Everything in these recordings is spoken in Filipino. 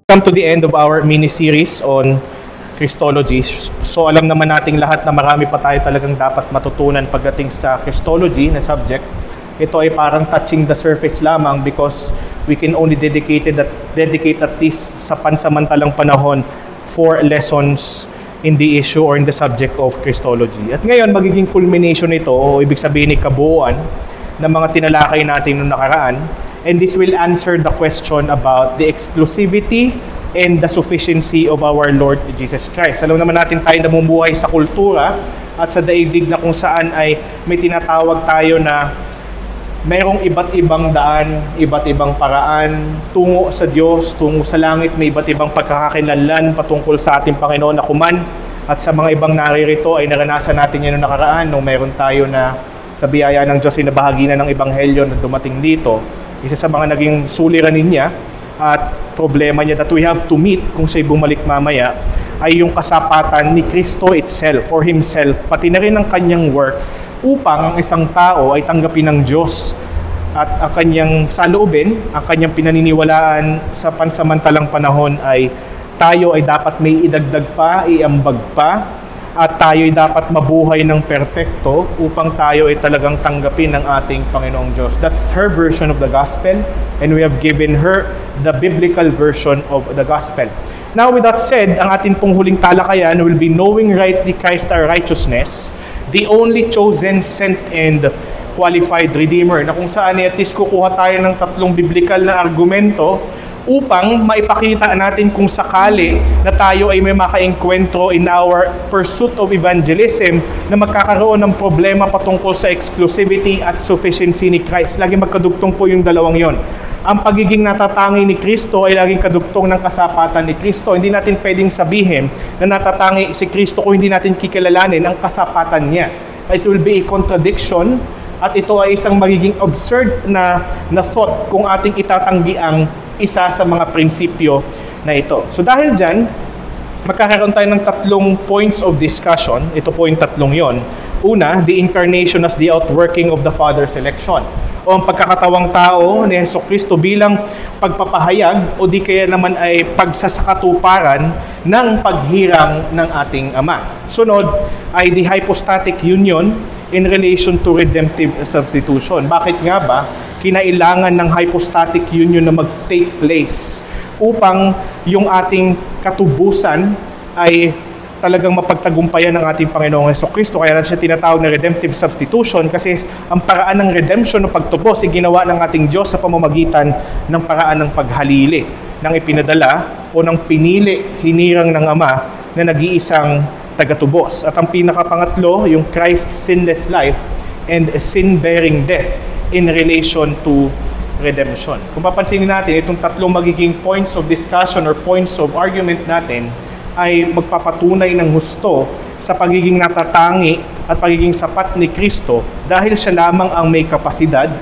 Come to the end of our mini-series on Christology. So alam naman nating lahat na marami pa tayo talagang dapat matutunan pagdating sa Christology na subject. Ito ay parang touching the surface lamang because we can only dedicate at least sa pansamantalang panahon 4 lessons in the issue or in the subject of Christology. At ngayon, magiging culmination ito o ibig sabihin ni kabuuan ng mga tinalakay natin noong nakaraan. And this will answer the question about the exclusivity and the sufficiency of our Lord Jesus Christ. Alam naman natin tayo namumuhay sa kultura at sa daigdig na kung saan ay may tinatawag tayo na mayroong iba't ibang daan, iba't ibang paraan tungo sa Diyos, tungo sa langit. May iba't ibang pagkakakilanlan patungkol sa ating Panginoon na kuman. At sa mga ibang naririto ay naranasan natin yan noong nakaraan nung mayroon tayo na sa biyaya ng Diyos ay nabahagi na ng Ebanghelyo na dumating dito. Isa sa mga naging suliranin niya at problema niya that we have to meet kung siya'y bumalik mamaya ay yung kasapatan ni Kristo itself or Himself, pati na rin ang kanyang work upang ang isang tao ay tanggapin ng Diyos at ang kanyang saloobin, ang kanyang pinaniniwalaan sa pansamantalang panahon ay tayo ay dapat may idagdag pa, iambag pa, at tayo ay dapat mabuhay ng perpekto upang tayo ay talagang tanggapin ng ating Panginoong Diyos. That's her version of the gospel, and we have given her the biblical version of the gospel. Now, with that said, ang ating pong huling talakayan will be knowing rightly Christ our righteousness, the only chosen, sent, and qualified Redeemer, na kung saan at least kukuha tayo ng 3 biblical na argumento upang maipakita natin kung sakali na tayo ay may maka-enkwentro in our pursuit of evangelism na magkakaroon ng problema patungkol sa exclusivity at sufficiency ni Christ. Laging magkadugtong po yung dalawang yon. Ang pagiging natatangi ni Kristo ay laging kadugtong ng kasapatan ni Kristo. Hindi natin pwedeng sabihin na natatangi si Kristo kung hindi natin kikilalanin ang kasapatan niya. It will be a contradiction at ito ay isang magiging absurd na thought kung ating itatanggi ang isa sa mga prinsipyo na ito. So dahil dyan, magkakaroon tayo ng 3 points of discussion. Ito po yung 3 yon. Una, the incarnation as the outworking of the Father's election. O ang pagkakatawang tao ni Jesucristo bilang pagpapahayag o di kaya naman ay pagsasakatuparan ng paghirang ng ating Ama. Sunod ay the hypostatic union in relation to redemptive substitution. Bakit nga ba kinailangan ng hypostatic union na mag-take place upang yung ating katubusan ay talagang mapagtagumpayan ng ating Panginoong Jesucristo? Kaya siya tinatawag na redemptive substitution kasi ang paraan ng redemption o pagtubos ay ginawa ng ating Diyos sa pamamagitan ng paraan ng paghalili ng ipinadala o ng pinili, hinirang ng Ama na nag-iisang tagatubos. At ang pinakapangatlo, yung Christ's sinless life and sin-bearing death in relation to redemption. Kung papansinin natin, itong 3 magiging points of discussion or points of argument natin ay magpapatunay ng husto sa pagiging natatangi at pagiging sapat ni Kristo dahil siya lamang ang may kapasidad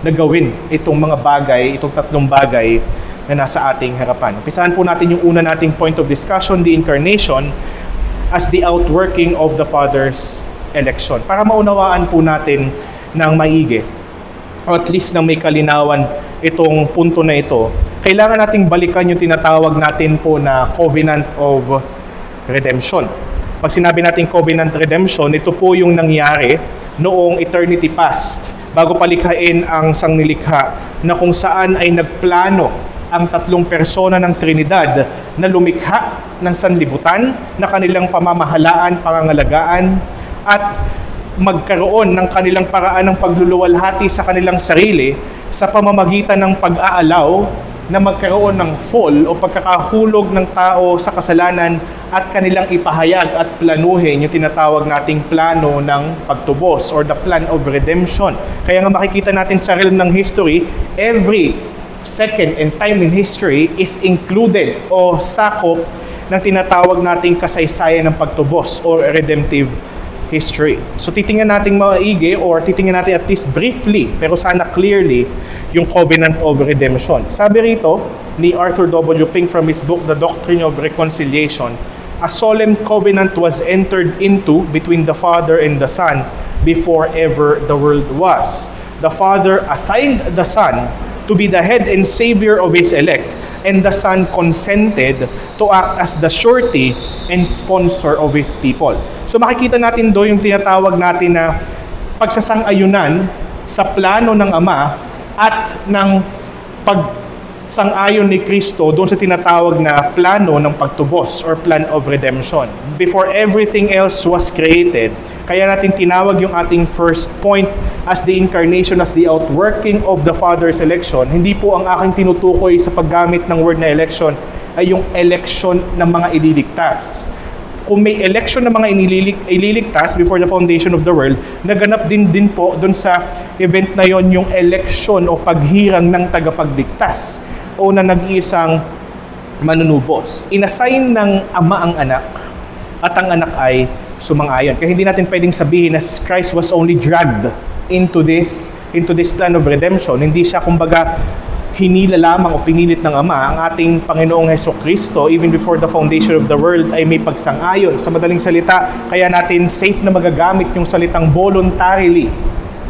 na gawin itong mga bagay, itong 3 bagay na nasa ating harapan. Umpisahan po natin yung una nating point of discussion, the incarnation as the outworking of the Father's election. Para maunawaan po natin ng maigi, o at least na may kalinawan itong punto na ito, kailangan nating balikan yung tinatawag natin po na covenant of redemption. Pag sinabi natin covenant redemption, ito po yung nangyari noong eternity past, bago palikhain ang sangnilikha, na kung saan ay nagplano ang 3 persona ng Trinidad na lumikha ng sanlibutan na kanilang pamamahalaan, pangangalagaan, at magkaroon ng kanilang paraan ng pagluluwalhati sa kanilang sarili sa pamamagitan ng pag-aalaw na magkaroon ng fall o pagkakahulog ng tao sa kasalanan at kanilang ipahayag at planuhin yung tinatawag nating plano ng pagtubos or the plan of redemption. Kaya nga makikita natin sa realm ng history, every second and time in history is included o sakop ng tinatawag nating kasaysayan ng pagtubos or redemptive history. So titingnan natin maigi or titingnan natin at least briefly pero sana clearly yung covenant of redemption. Sabi rito ni Arthur W. Pink from his book The Doctrine of Reconciliation, a solemn covenant was entered into between the Father and the Son before ever the world was. The Father assigned the Son to be the head and savior of His elect and the Son consented to act as the surety and sponsor of His people. So makikita natin doon yung tinatawag natin na pagsasang-ayunan sa plano ng Ama at ng pagsang-ayon ni Kristo doon sa tinatawag na plano ng pagtubos or plan of redemption. Before everything else was created, kaya natin tinawag yung ating first point as the incarnation, as the outworking of the Father's election. Hindi po ang aking tinutukoy sa paggamit ng word na election ay yung election ng mga ililigtas. Kung may election ng mga ililigtas before the foundation of the world, naganap din po doon sa event na yon yung election o paghirang ng tagapagligtas o na nag-iisang manunubos. Inassign ng Ama ang anak at ang anak ay sumang-ayon. Kaya hindi natin pwedeng sabihin na Christ was only dragged into this plan of redemption. Hindi siya kumbaga hinila lamang o pinilit ng Ama. Ang ating Panginoong Hesukristo, even before the foundation of the world, ay may pagsang-ayon. Sa madaling salita, kaya natin safe na magagamit yung salitang voluntarily.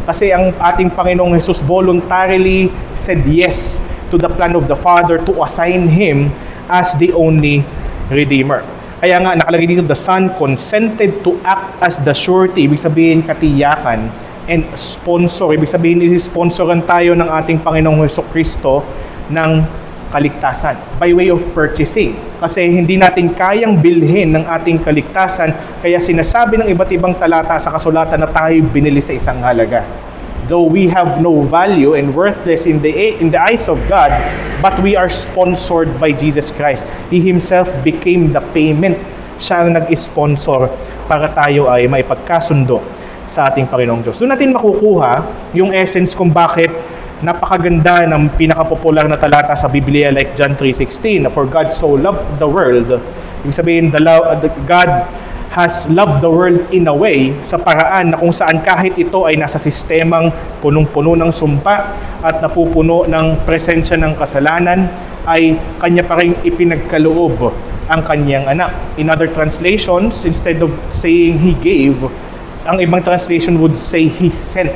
Kasi ang ating Panginoong Jesus voluntarily said yes to the plan of the Father to assign Him as the only Redeemer. Kaya nga, nakalagay dito, the Son consented to act as the surety, ibig sabihin katiyakan, and sponsor, ibig sabihin i-sponsoran tayo ng ating Panginoong Hesukristo ng kaligtasan by way of purchasing. Kasi hindi natin kayang bilhin ng ating kaligtasan, kaya sinasabi ng iba't ibang talata sa kasulatan na tayo binili sa isang halaga. Though we have no value and worthless in the eyes of God, but we are sponsored by Jesus Christ. He Himself became the payment. Siya ang nag-sponsor para tayo ay maipagkasundo sa ating Panginoong Diyos. Doon natin makukuha yung essence kung bakit napakaganda ng pinakapopular na talata sa Biblia like John 3:16, for God so loved the world. Ibig sabihin, God has loved the world in a way sa paraan na kung saan kahit ito ay nasa sistemang punong-puno ng sumpa at napupuno ng presensya ng kasalanan, ay Kanya pa rin ipinagkaloob ang Kanyang anak. In other translations, instead of saying He gave, ang ibang translation would say He sent,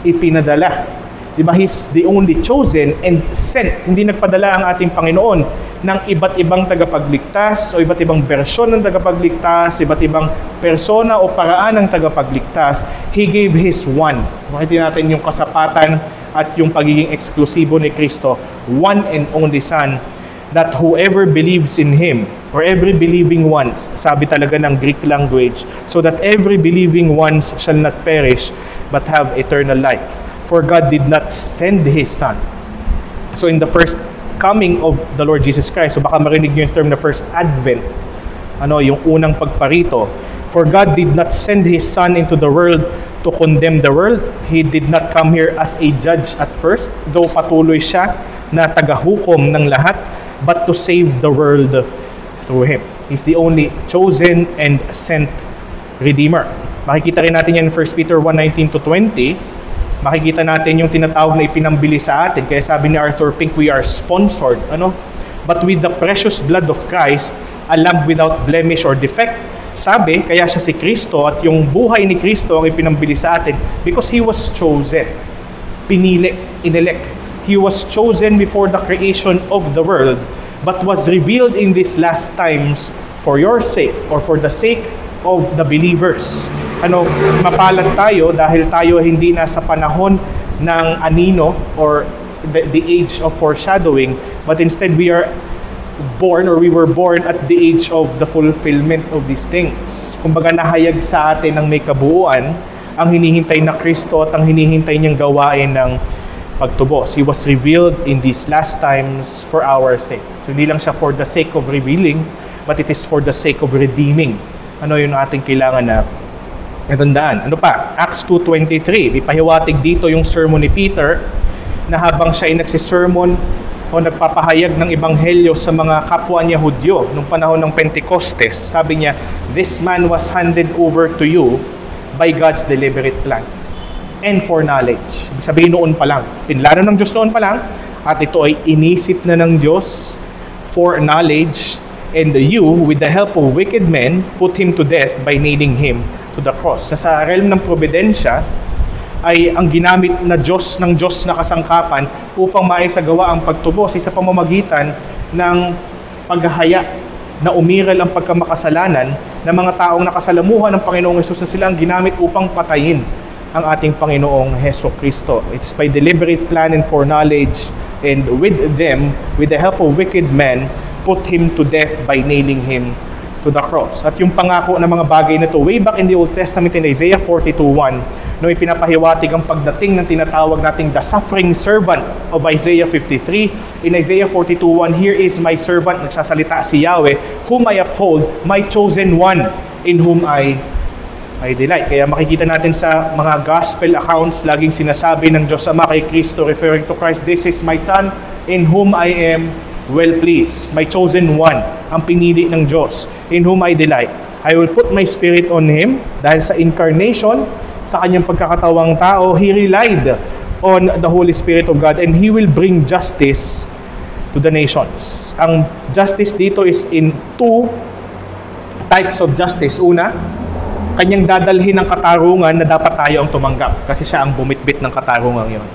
ipinadala. Diba? He's the only chosen and sent. Hindi nagpadala ang ating Panginoon ng iba't ibang tagapagligtas o iba't ibang bersyon ng tagapagligtas, iba't ibang persona o paraan ng tagapagligtas. He gave His one. Makita natin yung kasapatan at yung pagiging eksklusibo ni Kristo, one and only Son, that whoever believes in Him, or every believing ones, sabi talaga ng Greek language, so that every believing ones shall not perish, but have eternal life. For God did not send His Son. So in the first coming of the Lord Jesus Christ, so baka marinig nyo yung term na first advent, yung unang pagparito. For God did not send His Son into the world to condemn the world. He did not come here as a judge at first, though patuloy siya na tagahukom ng lahat, but to save the world through Him. He's the only chosen and sent Redeemer. Makikita rin natin yan in 1 Peter 1:19-20. Makikita natin yung tinatawag na ipinambili sa atin. Kaya sabi ni Arthur Pink, we are sponsored. But with the precious blood of Christ, a lamb without blemish or defect. Sabi, kaya siya si Kristo at yung buhay ni Kristo ang ipinambili sa atin because He was chosen. Pinili, inelect. He was chosen before the creation of the world, but was revealed in these last times for your sake or for the sake of the believers. Mapalad tayo dahil tayo hindi na sa panahon ng anino or the age of foreshadowing, but instead we are born or we were born at the age of the fulfillment of these things. Kumbaga nahayag sa atin ng may kabuuan ang hinihintay na Kristo at ang hinihintay niyang gawain ng pagtubos. He was revealed in these last times for our sake. So hindi lang siya for the sake of revealing, but it is for the sake of redeeming. Yung ating kailangan na natandaan. Acts 2:23. Ipahiwatig dito yung sermon ni Peter na habang siya ay nagsisermon o nagpapahayag ng ebanghelyo sa mga kapwa niya Hudyo nung panahon ng Pentecostes. Sabi niya, this man was handed over to you by God's deliberate plan and foreknowledge. Ibig sabihin noon pa lang. Pinlano ng Diyos noon pa lang at ito ay inisip na ng Diyos for knowledge, and you, with the help of wicked men, put Him to death by nailing Him to the cross. Sa realm ng probidensya, ay ang ginamit na Diyos ng Diyos na kasangkapan upang maisagawa ang pagtubos sa pamamagitan ng paghahaya na umiral ang pagkamakasalanan ng mga taong nakasalamuhan ng Panginoong Hesus na sila ang ginamit upang patayin ang ating Panginoong Hesus Kristo. It's by deliberate plan and foreknowledge, and with them, with the help of wicked men, put him to death by nailing him to the cross. At yung pangako ng mga bagay na ito, way back in the Old Testament in Isaiah 42:1, no, ipinapahiwatig ang pagdating ng tinatawag nating the suffering servant of Isaiah 53. In Isaiah 42:1, here is my servant, nagsasalita si Yahweh, whom I uphold, my chosen one, in whom I delight. Kaya makikita natin sa mga gospel accounts, laging sinasabi ng Diyos Ama kay Kristo, referring to Christ, this is my Son, in whom I am well pleased. My chosen one, ang pinili ng Diyos, in whom I delight. I will put my spirit on him, dahil sa incarnation, sa kanyang pagkakatawang tao, he relied on the Holy Spirit of God, and he will bring justice to the nations. Ang justice dito is in two types of justice. Una, kanyang dadalhin ng katarungan na dapat tayo ang tumanggap kasi siya ang bumitbit ng katarungan yon.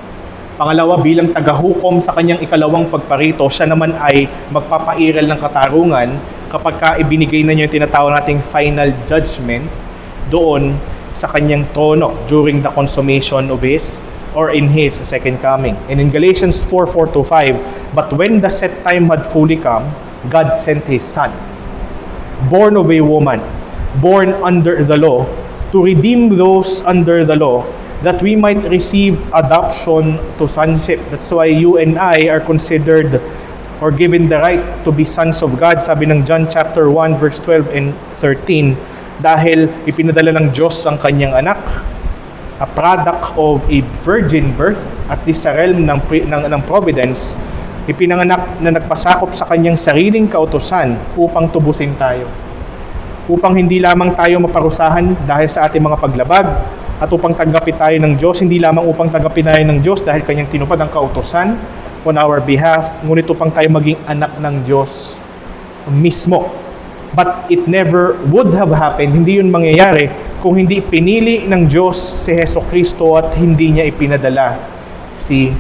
Pangalawa, bilang tagahukom sa kanyang ikalawang pagparito, siya naman ay magpapairal ng katarungan kapag ka ibinigay na niya yung tinatawag nating final judgment doon sa kanyang trono during the consummation of his or in his second coming. And in Galatians 4:4-5, but when the set time had fully come, God sent his Son, born of a woman, born under the law, to redeem those under the law, that we might receive adoption to sonship. That's why you and I are considered or given the right to be sons of God. Sabi ng John chapter 1 verse 12 and 13, dahil ipinadala ng Diyos ang kanyang anak, a product of a virgin birth, at this sa realm ng providence, ipinanganak na nagpasakop sa kanyang sariling kautusan upang tubusin tayo. Upang hindi lamang tayo maparusahan dahil sa ating mga paglabag, at upang tanggapin tayo ng Diyos, hindi lamang upang tanggapin tayo ng Diyos dahil kanyang tinupad ang kautusan on our behalf, ngunit upang tayo maging anak ng Diyos mismo. But it never would have happened, hindi yun mangyayari kung hindi pinili ng Diyos si Hesus Kristo at hindi niya ipinadala si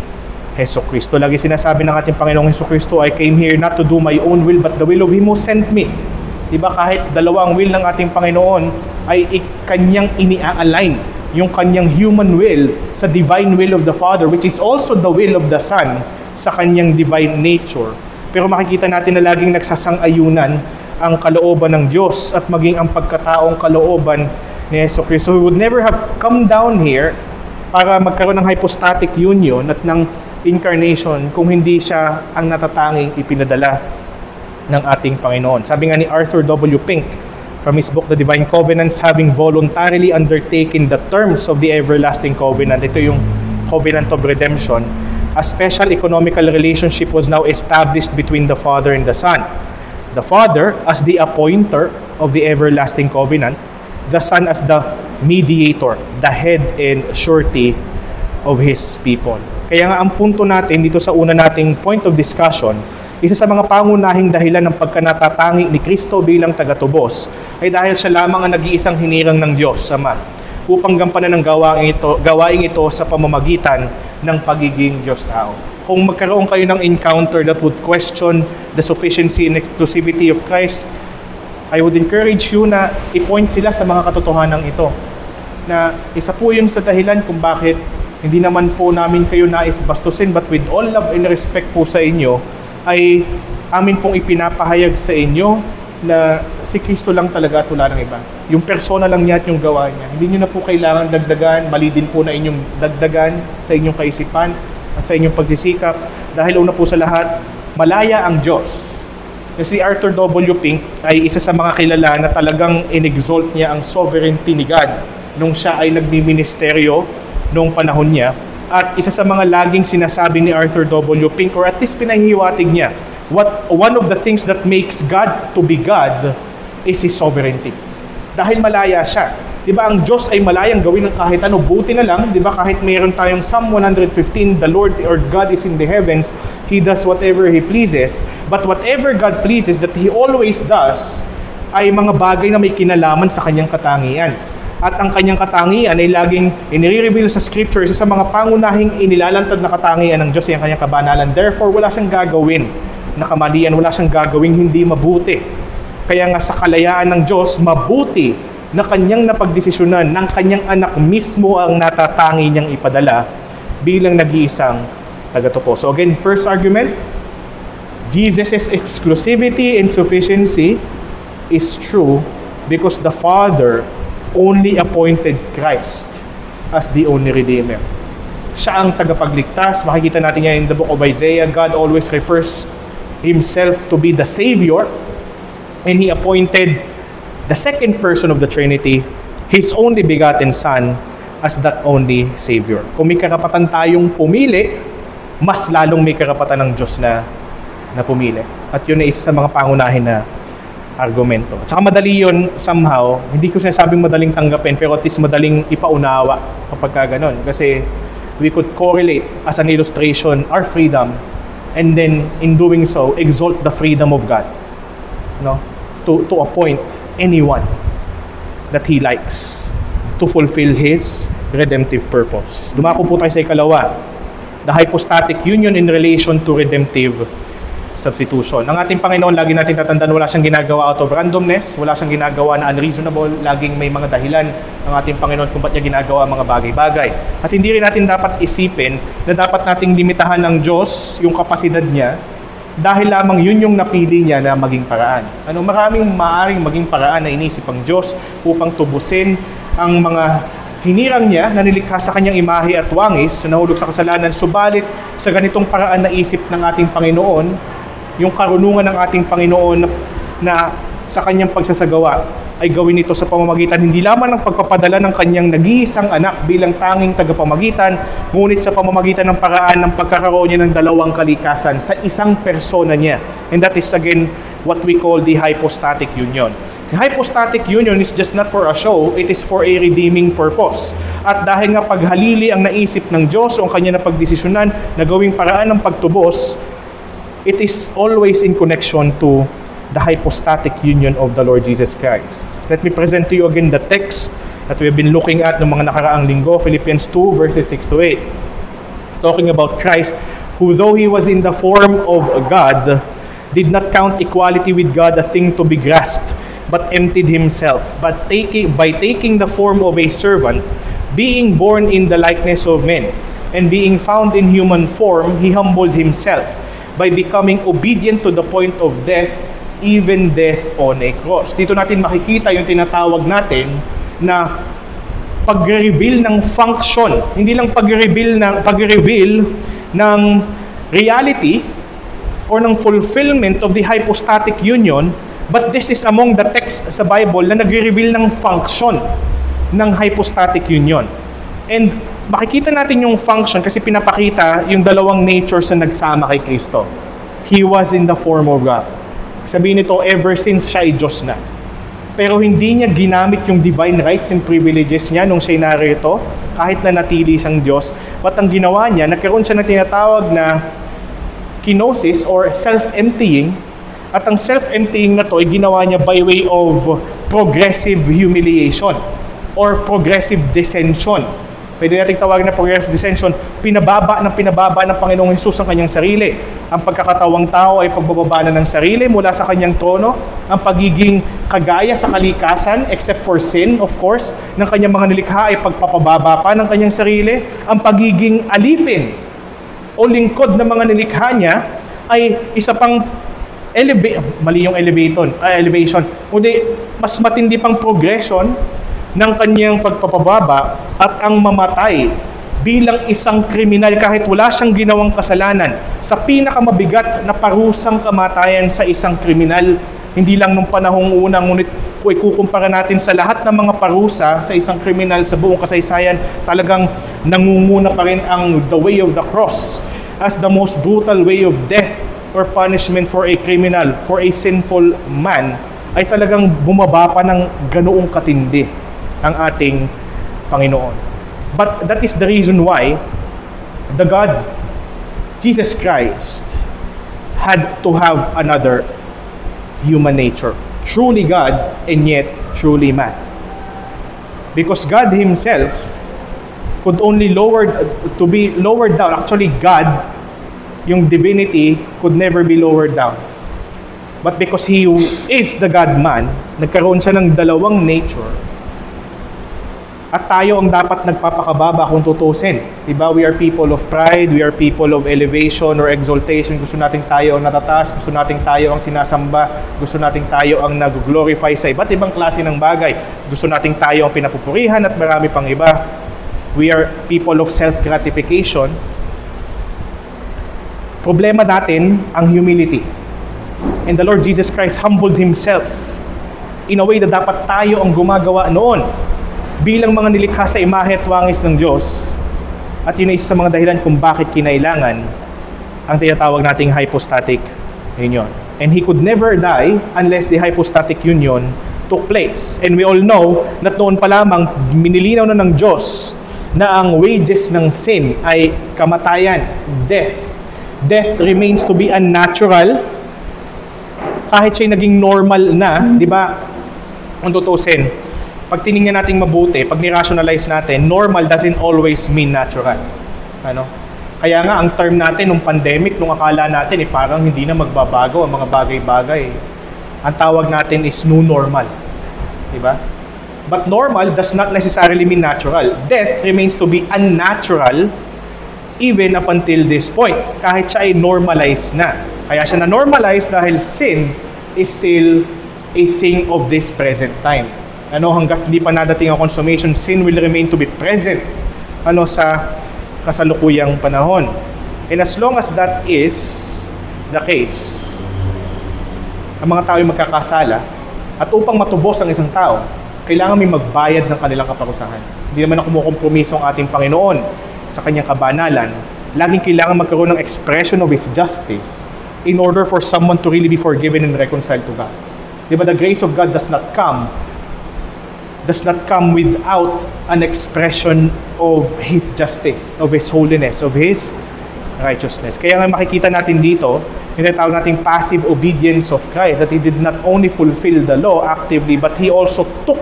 Hesus Kristo. Lagi sinasabi ng ating Panginoong Hesus Kristo, I came here not to do my own will but the will of Him who sent me. Diba, kahit dalawa ang will ng ating Panginoon ay kanyang ini-align yung kanyang human will sa divine will of the Father, which is also the will of the Son sa kanyang divine nature. Pero makikita natin na laging nagsasang-ayunan ang kalooban ng Diyos at maging ang pagkataong kalooban ni Hesus Kristo, who would never have come down here para magkaroon ng hypostatic union at ng incarnation kung hindi siya ang natatanging ipinadala ng ating Panginoon. Sabi nga ni Arthur W. Pink from his book The Divine Covenants, having voluntarily undertaken the terms of the everlasting covenant, ito yung covenant of redemption, a special economical relationship was now established between the Father and the Son. The Father as the appointer of the everlasting covenant, the Son as the mediator, the head and surety of His people. Kaya nga ang punto natin dito sa una nating point of discussion, isa sa mga pangunahing dahilan ng pagkanatatangi ni Kristo bilang tagatubos ay dahil siya lamang ang nag-iisang hinirang ng Diyos Ama upang gampanan ng gawain ito sa pamamagitan ng pagiging Diyos-tao. Kung magkaroon kayo ng encounter that would question the sufficiency and exclusivity of Christ, I would encourage you na i-point sila sa mga katotohanan ito. Na isa po yun sa dahilan kung bakit hindi naman po namin kayo nais bastusin, but with all love and respect po sa inyo, ay amin pong ipinapahayag sa inyo na si Kristo lang talaga at wala ng iba. Yung persona lang niya at yung gawa niya. Hindi nyo na po kailangan dagdagan, mali din po na inyong dagdagan sa inyong kaisipan at sa inyong pagsisikap. Dahil una po sa lahat, malaya ang Diyos. Si Arthur W. Pink ay isa sa mga kilala na talagang in-exalt niya ang sovereignty ni God nung siya ay nagmi-ministeryo noong panahon niya. At isa sa mga laging sinasabi ni Arthur W. Pink, or at least pinahihiwatig niya, one of the things that makes God to be God is His sovereignty. Dahil malaya siya. Diba, ang Diyos ay malayang gawin ng kahit ano. Buti na lang, diba, kahit mayroon tayong Psalm 115, the Lord or God is in the heavens, He does whatever He pleases. But whatever God pleases that He always does, ay mga bagay na may kinalaman sa kanyang katangian. At ang kanyang katangian ay laging inire-reveal sa scripture, isa sa mga pangunahing inilalantad na katangian ng Diyos ay ang kanyang kabanalan. Therefore, wala siyang gagawin na kamalian, wala siyang gagawing hindi mabuti. Kaya nga sa kalayaan ng Diyos, mabuti na kanyang napagdesisyonan ng kanyang anak mismo ang natatangi niyang ipadala bilang nag-iisang tagatupos. So again, first argument, Jesus' exclusivity and sufficiency is true because the Father only appointed Christ as the only Redeemer. Siya ang tagapagligtas. Makikita natin yan in the book of Isaiah. God always refers Himself to be the Savior, and He appointed the second person of the Trinity, His only begotten Son, as that only Savior. Kung may karapatan tayong pumili, mas lalong may karapatan ng Diyos na pumili. At yun ay isa sa mga pangunahin na argumento. At saka madali yun somehow, hindi ko sinasabing madaling tanggapin, pero at least madaling ipaunawa kapag ganon. Kasi we could correlate as an illustration our freedom, and then in doing so, exalt the freedom of God. No? To appoint anyone that He likes to fulfill His redemptive purpose. Dumako po tayo sa ikalawa, the hypostatic union in relation to redemptive substitution. Ang ating Panginoon, lagi natin tatandaan, wala siyang ginagawa out of randomness, wala siyang ginagawa na unreasonable, laging may mga dahilan ang ating Panginoon kung ba't niya ginagawa ang mga bagay-bagay. At hindi rin natin dapat isipin na dapat nating limitahan ng Diyos yung kapasidad niya dahil lamang yun yung napili niya na maging paraan. Maraming maaring maging paraan na inisip ang Diyos upang tubusin ang mga hinirang niya na nilikha sa kanyang imahe at wangis na nahulog sa kasalanan. Subalit sa ganitong paraan na isip ng ating Panginoon, yung karunungan ng ating Panginoon na sa kanyang pagsasagawa ay gawin ito sa pamamagitan hindi lamang ng pagpapadala ng kanyang nag-iisang anak bilang tanging tagapamagitan, ngunit sa pamamagitan ng paraan ng pagkakaroon niya ng dalawang kalikasan sa isang persona niya. And that is again what we call the hypostatic union. The hypostatic union is just not for a show, it is for a redeeming purpose. At dahil nga paghalili ang naisip ng Diyos o ang kanya na pagdesisyonan na gawing paraan ng pagtubos, it is always in connection to the hypostatic union of the Lord Jesus Christ. Let me present to you again the text that we have been looking at ng mga nakaraang linggo, Philippians 2 verses 6 to 8. Talking about Christ, who though He was in the form of God, did not count equality with God a thing to be grasped, but emptied Himself, by taking the form of a servant, being born in the likeness of men, and being found in human form, He humbled Himself by becoming obedient to the point of death, even death on a cross. Dito natin makikita yung tinatawag natin na pag-reveal ng function, hindi lang pag-reveal ng reality or ng fulfillment of the hypostatic union, but this is among the texts sa Bible na nagre-reveal ng function ng hypostatic union. And makikita natin yung function kasi pinapakita yung dalawang natures na nagsama kay Kristo. He was in the form of God. Sabihin nito, ever since siya ay Diyos na. Pero hindi niya ginamit yung divine rights and privileges niya nung siya narito, kahit na natili siyang Diyos. But ang ginawa niya, nagkaroon siya ng tinatawag na kenosis or self-emptying. At ang self-emptying na to ay ginawa niya by way of progressive humiliation or progressive descension. Pwede nating tawagin na progressive descension, pinababa ng Panginoong Hesus ang kanyang sarili. Ang pagkakatawang tao ay pagbababa na ng sarili mula sa kanyang trono. Ang pagiging kagaya sa kalikasan, except for sin, of course, ng kanyang mga nilikha ay pagpapababa pa ng kanyang sarili. Ang pagiging alipin o lingkod ng mga nilikha niya ay isa pang elevation. Kundi mas matindi pang progression ng kanyang pagpapababa at ang mamatay bilang isang kriminal kahit wala siyang ginawang kasalanan sa pinakamabigat na parusang kamatayan sa isang kriminal. Hindi lang nung panahong unang, ngunit kung ikukumpara natin sa lahat ng mga parusa sa isang kriminal sa buong kasaysayan, talagang nangunguna pa rin ang the way of the cross as the most brutal way of death or punishment for a criminal, for a sinful man, ay talagang bumaba pa ng ganoong katindi ang ating Panginoon. But that is the reason why the God, Jesus Christ, had to have another human nature. Truly God and yet truly man. Because God Himself could only be lowered down. Actually, God, yung divinity, could never be lowered down. But because He is the God-man, nagkaroon siya ng dalawang nature. At tayo ang dapat nagpapakababa kung tutusin. Diba? We are people of pride, we are people of elevation or exaltation. Gusto nating tayo ang natataas, gusto nating tayo ang sinasamba, gusto nating tayo ang nag-glorify sa iba't ibang klase ng bagay. Gusto nating tayo ang pinapupurihan at marami pang iba. We are people of self-gratification. Problema natin ang humility. And the Lord Jesus Christ humbled Himself in a way na dapat tayo ang gumagawa noon bilang mga nilikha sa imahe at wangis ng Diyos. At yun ay isa sa mga dahilan kung bakit kinailangan ang tinatawag nating hypostatic union. And He could never die unless the hypostatic union took place. And we all know na noon pa lamang minilinaw na ng Diyos na ang wages ng sin ay kamatayan, death. Death remains to be unnatural kahit siya'y naging normal na, di ba? Kung tutusin, pag tiningnan natin mabuti, pag ni-rationalize natin, normal doesn't always mean natural. Ano? Kaya nga, ang term natin nung pandemic, nung akala natin, parang hindi na magbabago ang mga bagay-bagay. Ang tawag natin is new normal. Diba? But normal does not necessarily mean natural. Death remains to be unnatural even up until this point. Kahit siya ay normalized na. Kaya siya na-normalize dahil sin is still a thing of this present time. Hanggat hindi pa nadating ang consummation, sin will remain to be present sa kasalukuyang panahon. And as long as that is the case, ang mga tao ay magkakasala, at upang matubos ang isang tao, kailangan may magbayad ng kanilang kaparusahan. Hindi naman na kumukompromiso ang ating Panginoon sa kanyang kabanalan. Laging kailangan magkaroon ng expression of His justice in order for someone to really be forgiven and reconciled to God. Diba, the grace of God does not come without an expression of His justice, of His holiness, of His righteousness. Kaya nga makikita natin dito, yung tinatawag nating passive obedience of Christ, that He did not only fulfill the law actively, but He also took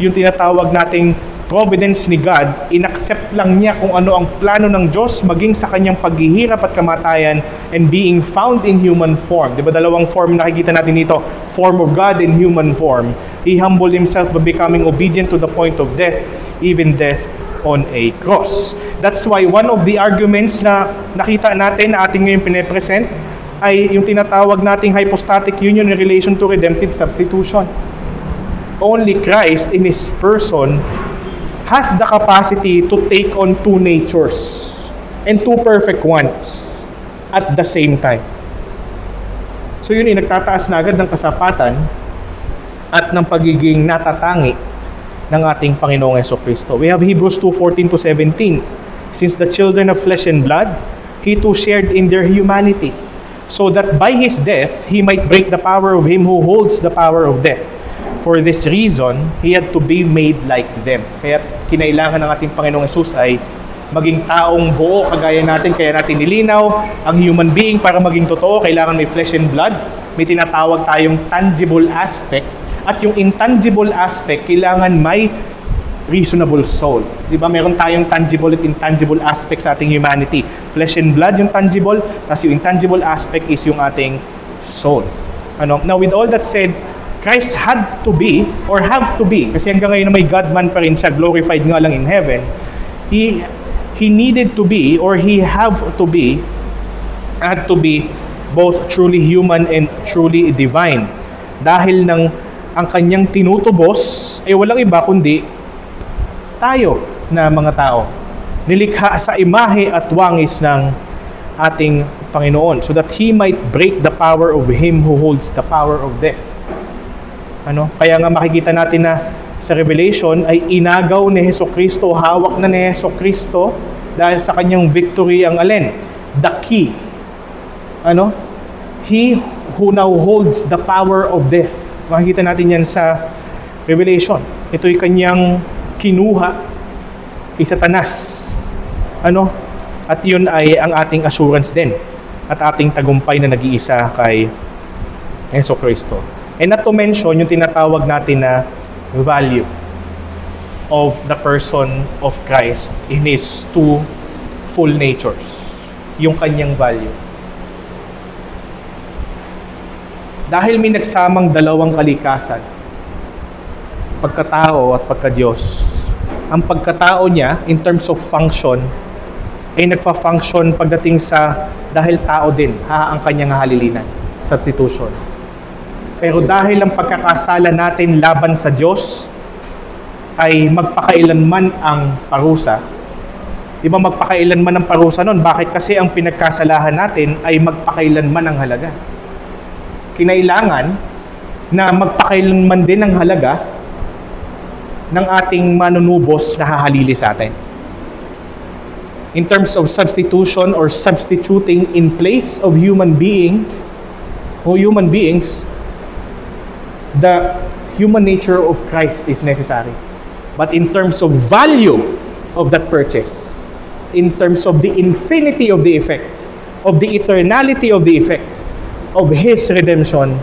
yung tinatawag nating providence ni God, inaccept lang niya kung ano ang plano ng Diyos maging sa kanyang paghihirap at kamatayan and being found in human form. Diba dalawang form nakikita natin dito? Form of God in human form. He humbled Himself by becoming obedient to the point of death, even death on a cross. That's why one of the arguments na nakita natin na ating ngayon pinapresent ay yung tinatawag nating hypostatic union in relation to redemptive substitution. Only Christ in His person has the capacity to take on two natures and two perfect ones at the same time. So yun nagtataas na agad ng kasapatan at ng pagiging natatangi ng ating Panginoong Jesucristo. We have Hebrews 2:14-17. Since the children of flesh and blood, He too shared in their humanity, so that by His death, He might break the power of him who holds the power of death. For this reason, He had to be made like them. Kaya kinailangan ng ating Panginoong Jesus ay maging taong buo kagaya natin, kaya natin nilinaw ang human being para maging totoo, kailangan may flesh and blood. May tinatawag tayong tangible aspect. At yung intangible aspect, kailangan may reasonable soul. Diba? Meron tayong tangible at intangible aspect sa ating humanity. Flesh and blood yung tangible, tapos yung intangible aspect is yung ating soul. Now, with all that said, Christ had to be, or have to be, kasi hanggang ngayon na may God-man pa rin siya, glorified nga lang in heaven, He needed to be, or He had to be both truly human and truly divine. Dahil ang kanyang tinutubos ay walang iba kundi tayo na mga tao. Nilikha sa imahe at wangis ng ating Panginoon, so that He might break the power of Him who holds the power of death. Kaya nga makikita natin na sa Revelation ay inagaw ni Jesucristo, hawak na ni Jesucristo dahil sa kanyang victory ang alin? The key. He who now holds the power of death. Makikita natin yan sa Revelation. Ito'y kanyang kinuha kay Satanas. At yun ay ang ating assurance din at ating tagumpay na nag-iisa kay Jesucristo. And not to mention yung tinatawag natin na value. of the person of Christ in His two full natures, yung kanyang value. Dahil may nagsamang dalawang kalikasan, pagkatao at pagka-Diyos, ang pagkatao niya, in terms of function, ay nagfa-function pagdating sa dahil tao din, ang kanyang halilinan, substitution. Pero dahil ang pagkakasala natin laban sa Diyos ay magpakailanman ang parusa. Di ba magpakailanman ang parusa nun? Bakit? Kasi ang pinagkasalahan natin ay magpakailanman ang halaga. Kinailangan na magpakailanman din ang halaga ng ating manunubos na hahalili sa atin. In terms of substitution or substituting in place of human beings, the human nature of Christ is necessary. But in terms of value of that purchase, in terms of the infinity of the effect, of the eternality of the effect of His redemption,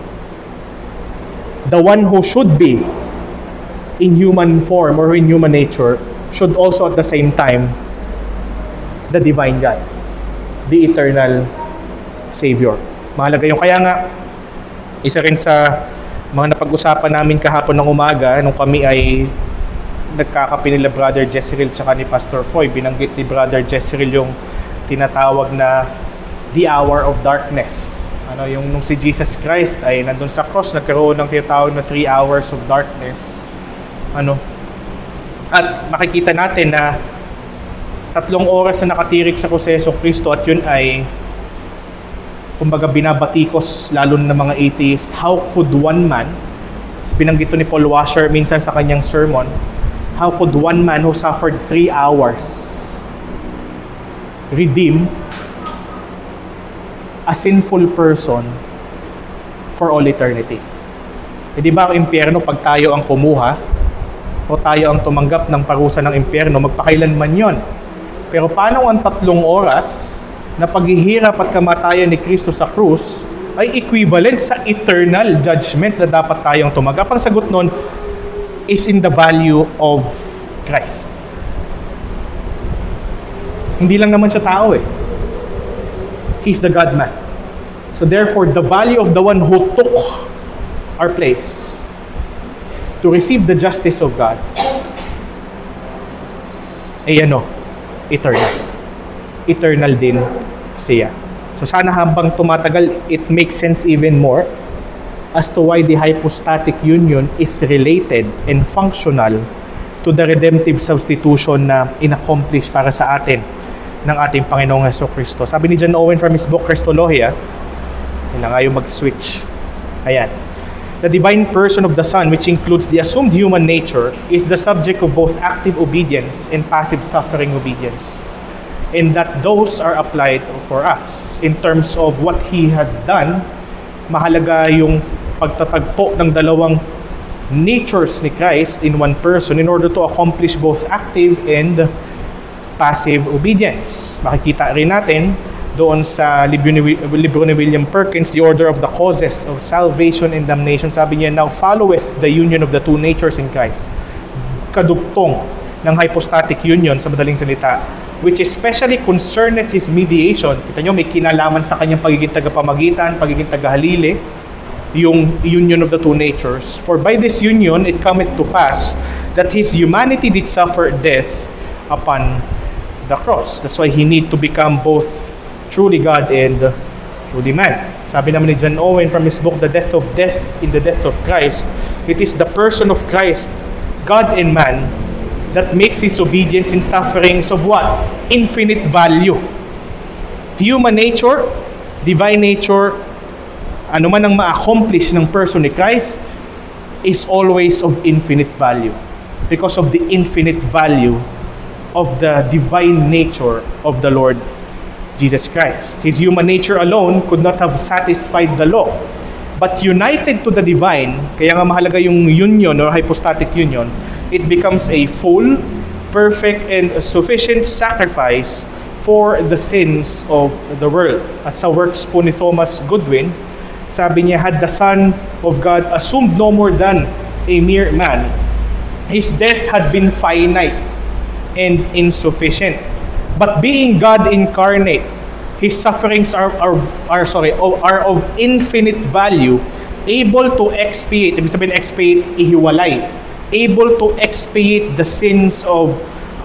the one who should be in human form or in human nature should also at the same time the divine God, the eternal Savior. Mahalaga yung kaya nga, isa rin sa mga napag-usapan namin kahapon ng umaga, nung kami ay nagkakape nila Brother Jezreel tsaka ni Pastor Foy, binanggit ni Brother Jezreel yung tinatawag na the hour of darkness. Yung nung si Jesus Christ ay nandun sa cross, nagkaroon ng tinatawag na 3 hours of darkness. At makikita natin na 3 oras na nakatirik sa krus si Jesu Kristo, at yun ay kumbaga binabatikos lalo ng mga atheists. How could one man, binanggit ni Paul Washer minsan sa kanyang sermon, how could one man who suffered 3 hours redeem a sinful person for all eternity? Di ba ang impyerno, pag tayo ang kumuha o tayo ang tumanggap ng parusa ng impyerno, magpakailanman yon. Pero paano ang 3 oras na paghihirap at kamatayan ni Kristo sa krus ay equivalent sa eternal judgment na dapat tayong tumanggap? Ang sagot nun is in the value of Christ. Hindi lang naman siya tao eh. He's the God-man. So therefore, the value of the one who took our place to receive the justice of God ay eternal. Eternal din siya. So sana habang tumatagal, it makes sense even more as to why the hypostatic union is related and functional to the redemptive substitution na inaccomplish para sa atin ng ating Panginoong Jesucristo. Sabi ni John Owen from his book Christologia, yun na nga yung mag-switch. Ayan. The divine person of the Son, which includes the assumed human nature, is the subject of both active obedience and passive suffering obedience. And that those are applied for us. In terms of what He has done, mahalaga yung pagtatagpo ng dalawang natures ni Christ in one person in order to accomplish both active and passive obedience. Makikita rin natin doon sa libro ni William Perkins, The Order of the Causes of Salvation and Damnation. Sabi niya, now followeth the union of the two natures in Christ. Kadugtong ng hypostatic union, sa madaling salita, which especially concerneth His mediation. Kita nyo, may kinalaman sa kanyang pagiging tagapamagitan, pagiging tagahalili, yung union of the two natures. For by this union, it cometh to pass that His humanity did suffer death upon the cross. That's why He need to become both truly God and truly man. Sabi naman ni John Owen from his book, The Death of Death in the Death of Christ, it is the person of Christ, God and man, that makes His obedience in sufferings of what? Infinite value. Human nature, divine nature, ano man ang ma-accomplish ng person ni Christ is always of infinite value because of the infinite value of the divine nature of the Lord Jesus Christ. His human nature alone could not have satisfied the law. But united to the divine, kaya nga mahalaga yung union or hypostatic union, it becomes a full, perfect, and sufficient sacrifice for the sins of the world. At sa works po ni Thomas Goodwin, sabi niya, had the Son of God assumed no more than a mere man, His death had been finite and insufficient. But being God incarnate, His sufferings are of infinite value, able to expiate, ibig sabihin expiate, ihiwalay, able to expiate the sins of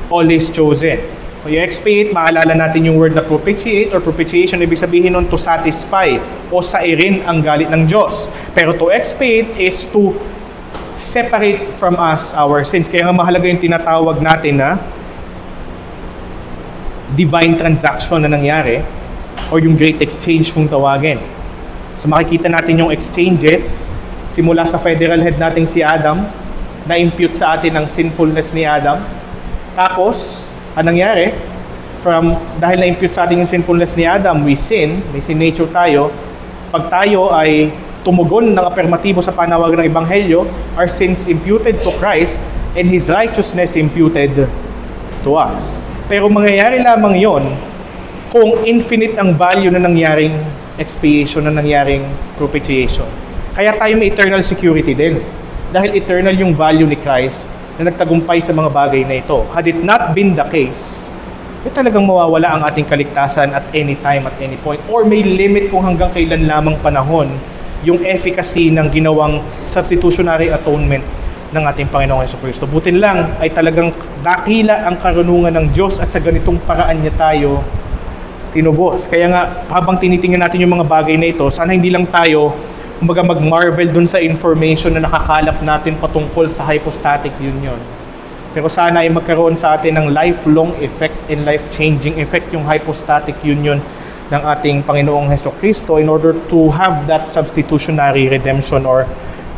all His chosen. O yung expiate, maalala natin yung word na propitiate or propitiation, ibig sabihin nun to satisfy o sairin ang galit ng Diyos. Pero to expiate is to separate from us our sins. Kaya nga mahalaga yung tinatawag natin na divine transaction na nangyari o yung great exchange kung tawagin. So makikita natin yung exchanges simula sa federal head nating si Adam, na-impute sa atin ang sinfulness ni Adam. Tapos, anong nangyari? Dahil na-impute sa atin yung sinfulness ni Adam, we sin, may sin nature tayo. Pag tayo ay tumugon ng afirmatibo sa panawagan ng Ebanghelyo, our sins imputed to Christ and His righteousness imputed to us. Pero mangyayari lamang yon kung infinite ang value na nangyaring expiation, na nangyaring propitiation. Kaya tayo may eternal security din. Dahil eternal yung value ni Christ na nagtagumpay sa mga bagay na ito. Had it not been the case, talagang mawawala ang ating kaligtasan at any time, at any point. Or may limit kung hanggang kailan lamang panahon yung efficacy ng ginawang substitutionary atonement ng ating Panginoong Jesucristo. Butin lang ay talagang dakila ang karunungan ng Diyos at sa ganitong paraan niya tayo tinubos. Kaya nga, habang tinitingnan natin yung mga bagay na ito, sana hindi lang tayo mag-marvel dun sa information na nakakalap natin patungkol sa hypostatic union. Pero sana ay magkaroon sa atin ng lifelong effect and life-changing effect yung hypostatic union ng ating Panginoong Jesucristo in order to have that substitutionary redemption or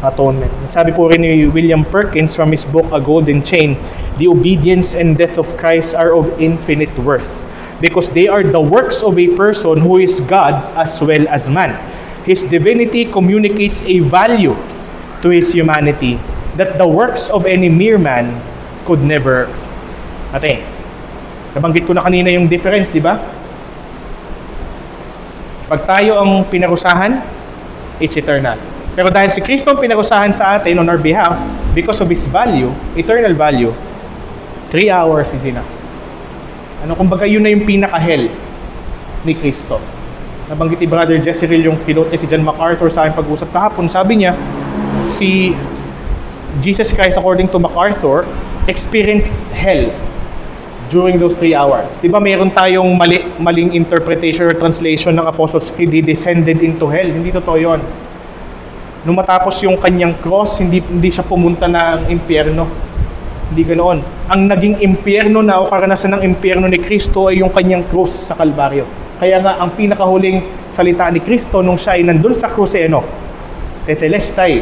atonement. Sabi po rin ni William Perkins from his book, A Golden Chain, the obedience and death of Christ are of infinite worth because they are the works of a person who is God as well as man. His divinity communicates a value to His humanity that the works of any mere man could never attain. Nabanggit ko na kanina yung difference, di ba? Pag tayo ang pinarusahan, it's eternal. Pero dahil si Kristo ang pinarusahan sa atin on our behalf, because of His value, eternal value, 3 hours is enough. Kumbaga yun na yung pinaka-hell ni Kristo. Nabanggit ni Brother Jezreel yung pilote si John MacArthur sa aking pag-usap kahapon. Sabi niya, si Jesus Christ, according to MacArthur, experienced hell during those 3 hours. Diba mayroon tayong maling interpretation or translation ng Apostles' Creed, he descended into hell. Hindi totoo yun. Nung matapos yung kanyang cross, hindi siya pumunta ng impyerno. Hindi ganoon. Ang naging impyerno na o karanasan ng impyerno ni Kristo ay yung kanyang cross sa Kalbaryo. Kaya nga, ang pinakahuling salita ni Kristo nung siya ay nandun sa krus tetelestai,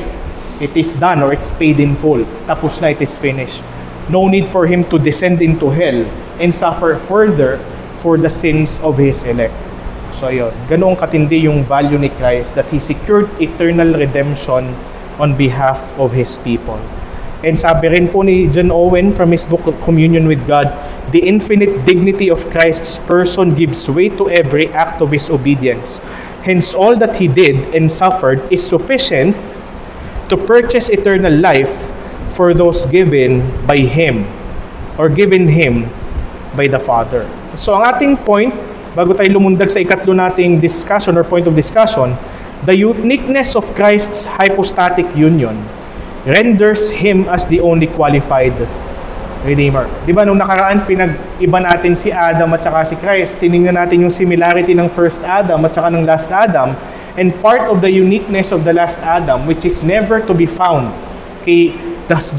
it is done or it's paid in full. Tapos na, it is finished. No need for Him to descend into hell and suffer further for the sins of His elect. So ayun, ganoong katindi yung value ni Christ that He secured eternal redemption on behalf of His people. And sabi rin po ni John Owen from his book Communion with God, the infinite dignity of Christ's person gives way to every act of His obedience. Hence, all that He did and suffered is sufficient to purchase eternal life for those given by Him or given Him by the Father. So, ang ating point, bago tayo lumundag sa ikatlo nating discussion or point of discussion, the uniqueness of Christ's hypostatic union renders Him as the only qualified Redeemer. Di ba nung nakaraan, pinag-iba natin si Adam at saka si Christ. Tinignan natin yung similarity ng first Adam at saka ng last Adam. And part of the uniqueness of the last Adam, which is never to be found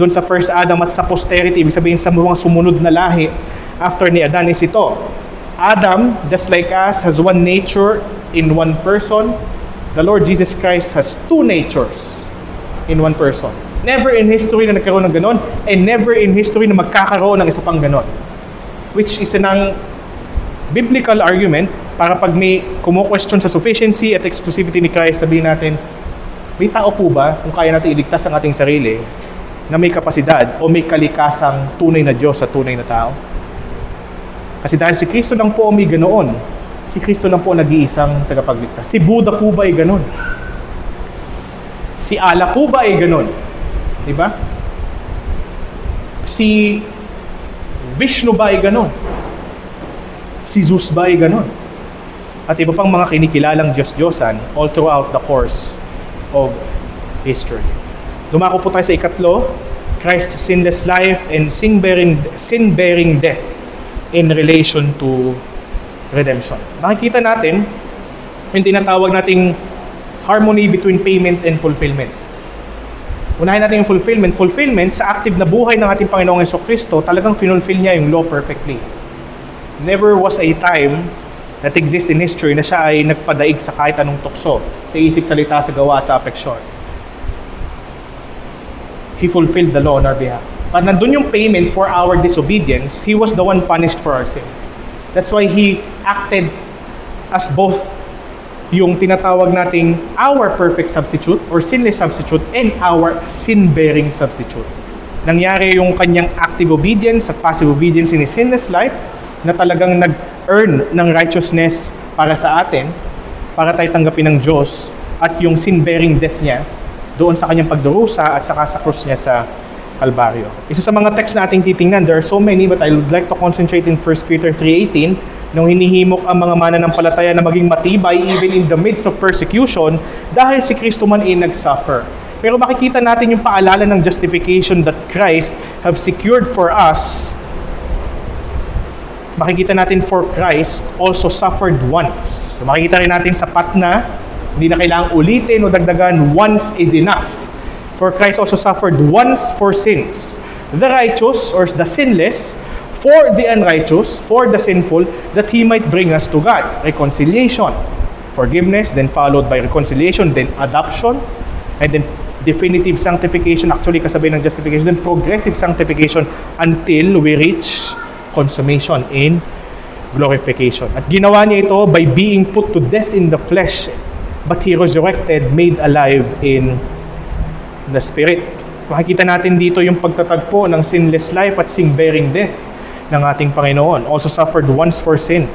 doon sa first Adam at sa posterity, ibig sabihin sa mga sumunod na lahi after ni Adan, is ito. Adam, just like us, has one nature in one person. The Lord Jesus Christ has two natures in one person. Never in history na nagkaroon ng ganon, and never in history na magkakaroon ng isa pang ganon. Which is an biblical argument para pag may kumu-question sa sufficiency at exclusivity ni Christ, sabihin natin, may tao po ba kung kaya natin iligtas ang ating sarili na may kapasidad o may kalikasang tunay na Diyos at tunay na tao? Kasi dahil si Kristo lang po may ganoon, si Kristo lang po nag-iisang tagapagligtas. Si Buddha po ba ay ganon? Si Allah po ba ay ganon? Diba? Si Vishnu ba ay ganon? Si Zeus ba ay ganon? At iba pang mga kinikilalang Diyos-Diyosan all throughout the course of history. Dumako po tayo sa ikatlo, Christ's sinless life and sin-bearing death in relation to redemption. Makikita natin yung tinatawag nating harmony between payment and fulfillment. Unahin natin yung fulfillment. Fulfillment sa active na buhay ng ating Panginoong Jesucristo, talagang finulfill niya yung law perfectly. Never was a time that exists in history na siya ay nagpadaig sa kahit anong tukso, sa isip, salita, sa gawa at sa apeksyon. He fulfilled the law on our behalf. But nandun yung payment for our disobedience, He was the one punished for our sins. That's why He acted as both yung tinatawag nating our perfect substitute or sinless substitute and our sin-bearing substitute. Nangyari yung kanyang active obedience at passive obedience in His sinless life na talagang nag-earn ng righteousness para sa atin, para tayo tanggapin ng Diyos, at yung sin-bearing death niya doon sa kanyang pagdurusa at saka sa krus niya sa Kalbaryo. Isa sa mga text na ating titingnan, there are so many, but I would like to concentrate in 1 Peter 3:18, nung hinihimok ang mga mananampalataya na maging matibay even in the midst of persecution dahil si Kristo man ay nag-suffer. Pero makikita natin yung paalala ng justification that Christ have secured for us. Makikita natin for Christ also suffered once. So makikita rin natin sapat na, hindi na kailangang ulitin o dagdagan, once is enough. For Christ also suffered once for sins, the righteous or the sinless, for the unrighteous, for the sinful, that He might bring us to God. Reconciliation, forgiveness, then followed by reconciliation, then adoption, and then definitive sanctification, actually kasabay ng justification, then progressive sanctification until we reach consummation in glorification. At ginawa niya ito by being put to death in the flesh, but He resurrected, made alive in the Spirit. Makikita natin dito yung pagtatagpo ng sinless life at sin-bearing death ng ating Panginoon. Also suffered once for sin.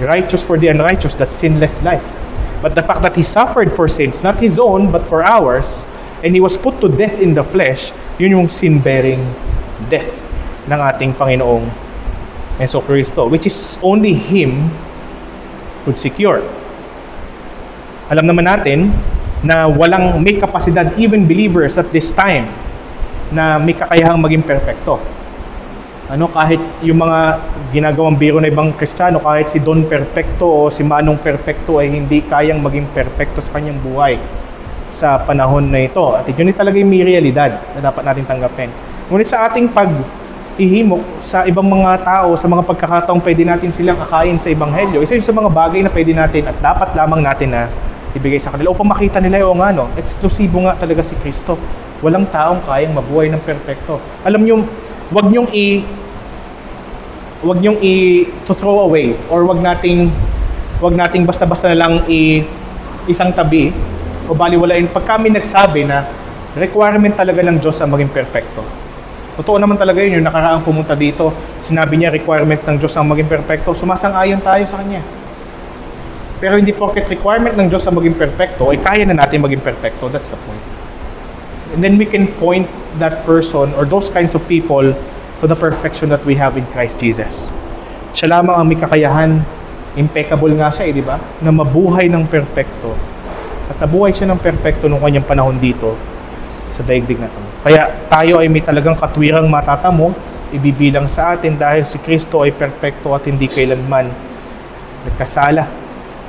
Righteous for the unrighteous, that's sinless life. But the fact that He suffered for sins, not His own, but for ours, and He was put to death in the flesh, yun yung sin-bearing death ng ating Panginoong Jesucristo, which is only Him would secure. Alam naman natin na walang may kapasidad, even believers at this time, na may kakayahang maging perpekto. Kahit yung mga ginagawang biro na ibang Kristiyano, kahit si Don Perpekto o si Manong Perpekto ay hindi kayang maging perpekto sa kanyang buhay sa panahon na ito. At yun talaga yung may realidad na dapat natin tanggapin. Ngunit sa ating pag-ihimok sa ibang mga tao, sa mga pagkakataong pwede natin silang akayin sa Ebanghelyo, isa yun sa mga bagay na pwede natin at dapat lamang natin na ibigay sa kanila upang makita nila yung eksklusibo nga talaga si Kristo. Walang taong kayang mabuhay ng perpekto. Alam nyo, wag nyong to throw away or wag nating basta-basta na lang isang tabi o baliwalain pag kami nagsabi na requirement talaga ng Diyos ang maging perpekto. Totoo naman talaga yun. Yung nakaraang pumunta dito, sinabi niya requirement ng Diyos ang maging perpekto. Sumasang-ayon tayo sa Kanya. Pero hindi porket requirement ng Diyos ang maging perpekto, ay kaya na natin maging perpekto. That's the point. And then we can point that person or those kinds of people to the perfection that we have in Christ Jesus. Siya lamang ang may kakayahan, impeccable nga siya, di ba? Na mabuhay ng perpekto. At nabuhay siya ng perpekto nung kanyang panahon dito sa daigdig na ito. Kaya tayo ay may talagang katwirang matatamo, ibibilang sa atin dahil si Kristo ay perpekto at hindi kailanman nagkasala.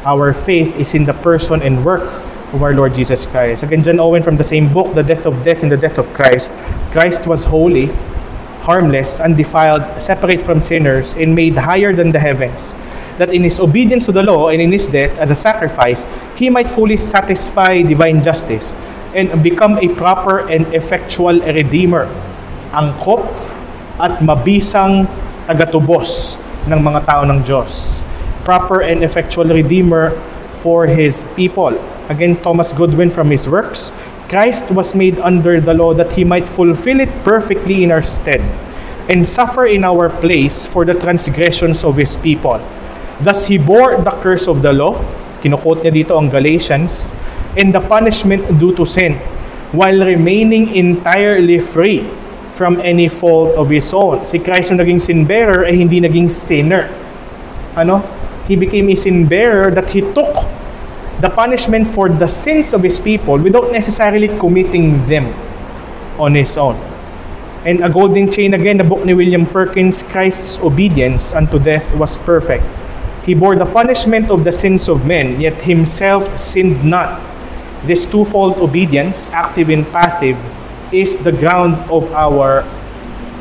Our faith is in the person and work of our Lord Jesus Christ. Again, John Owen from the same book, The Death of Death and the Death of Christ. Christ was holy, harmless, undefiled, separate from sinners, and made higher than the heavens, that in His obedience to the law and in His death as a sacrifice, He might fully satisfy divine justice and become a proper and effectual redeemer, angkop at mabisang tagatubos ng mga tao ng Diyos. Proper and effectual redeemer for His people. Again, Thomas Goodwin from his works, Christ was made under the law that He might fulfill it perfectly in our stead and suffer in our place for the transgressions of His people. Thus He bore the curse of the law, kinukot niya dito ang Galatians, and the punishment due to sin, while remaining entirely free from any fault of his own. Si Christ nung naging sin bearer ay hindi naging sinner. He became a sin bearer that he took the punishment for the sins of his people without necessarily committing them on his own. And a golden chain again, the book ni William Perkins, Christ's obedience unto death was perfect. He bore the punishment of the sins of men, yet himself sinned not. This twofold obedience, active and passive, is the ground of our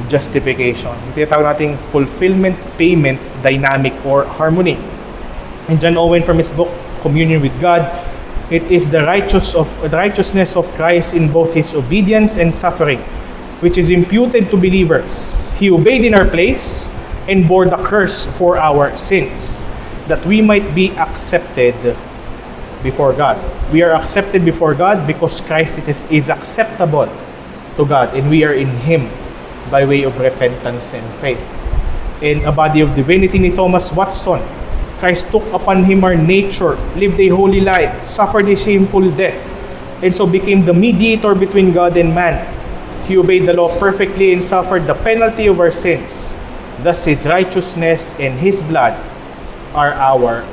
justification. Tinatawag nating fulfillment, payment, dynamic, or harmony. And John Owen from his book, Communion with God, it is the righteousness of Christ in both his obedience and suffering, which is imputed to believers. He obeyed in our place and bore the curse for our sins, that we might be accepted before God. We are accepted before God because Christ is acceptable to God, and we are in Him by way of repentance and faith. In A Body of Divinity ni Thomas Watson, Christ took upon Him our nature, lived a holy life, suffered a shameful death, and so became the mediator between God and man. He obeyed the law perfectly and suffered the penalty of our sins. Thus His righteousness and His blood are our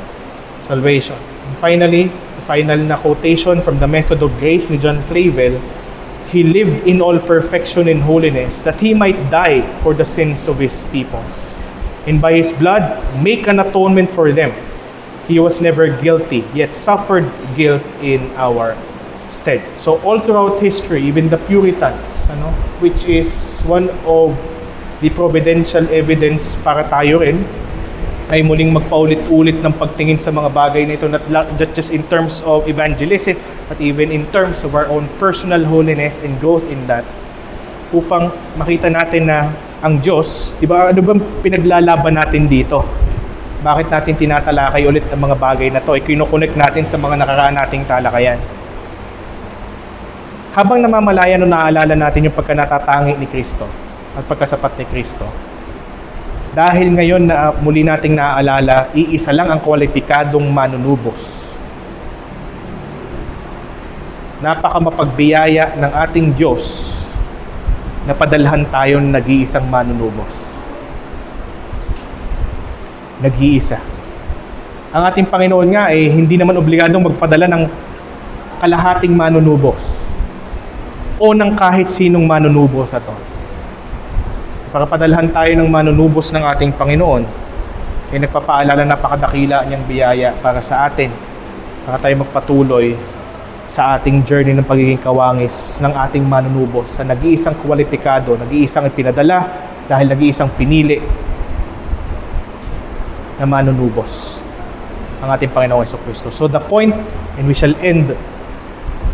salvation. And finally, the final na quotation from the Method of Grace ni John Flavel, He lived in all perfection and holiness, that He might die for the sins of His people, and by His blood make an atonement for them. He was never guilty, yet suffered guilt in our stead. So all throughout history, even the Puritans, which is one of the providential evidence para tayo rin, ay muling magpaulit-ulit ng pagtingin sa mga bagay na ito, not just in terms of evangelism, but even in terms of our own personal holiness and growth in that, upang makita natin na ang Diyos, di ba, ano bang pinaglalaban natin dito? Bakit natin tinatalakay ulit ang mga bagay na to? Kinukunik natin sa mga nakaraan nating talakayan. Habang namamalaya, naaalala natin yung pagkanatatangi ni Kristo at pagkasapat ni Kristo. Dahil ngayon na muli nating naaalala, iisa lang ang kwalipikadong manunubos. Napakamapagbiyaya ng ating Diyos na padalhan tayo ng nag-iisang manunubos. Nag-iisa. Ang ating Panginoon nga hindi naman obligadong magpadala ng kalahating manunubos o ng kahit sinong manunubos ato. Para padalhan tayo ng manunubos ng ating Panginoon, nagpapaalala na napakadakila niyang biyaya para sa atin, para tayo magpatuloy sa ating journey ng pagiging kawangis ng ating manunubos sa nag-iisang kwalipikado, nag-iisang ipinadala dahil nag-iisang pinili na manunubos, ang ating Panginoong Jesucristo. So the point, and we shall end,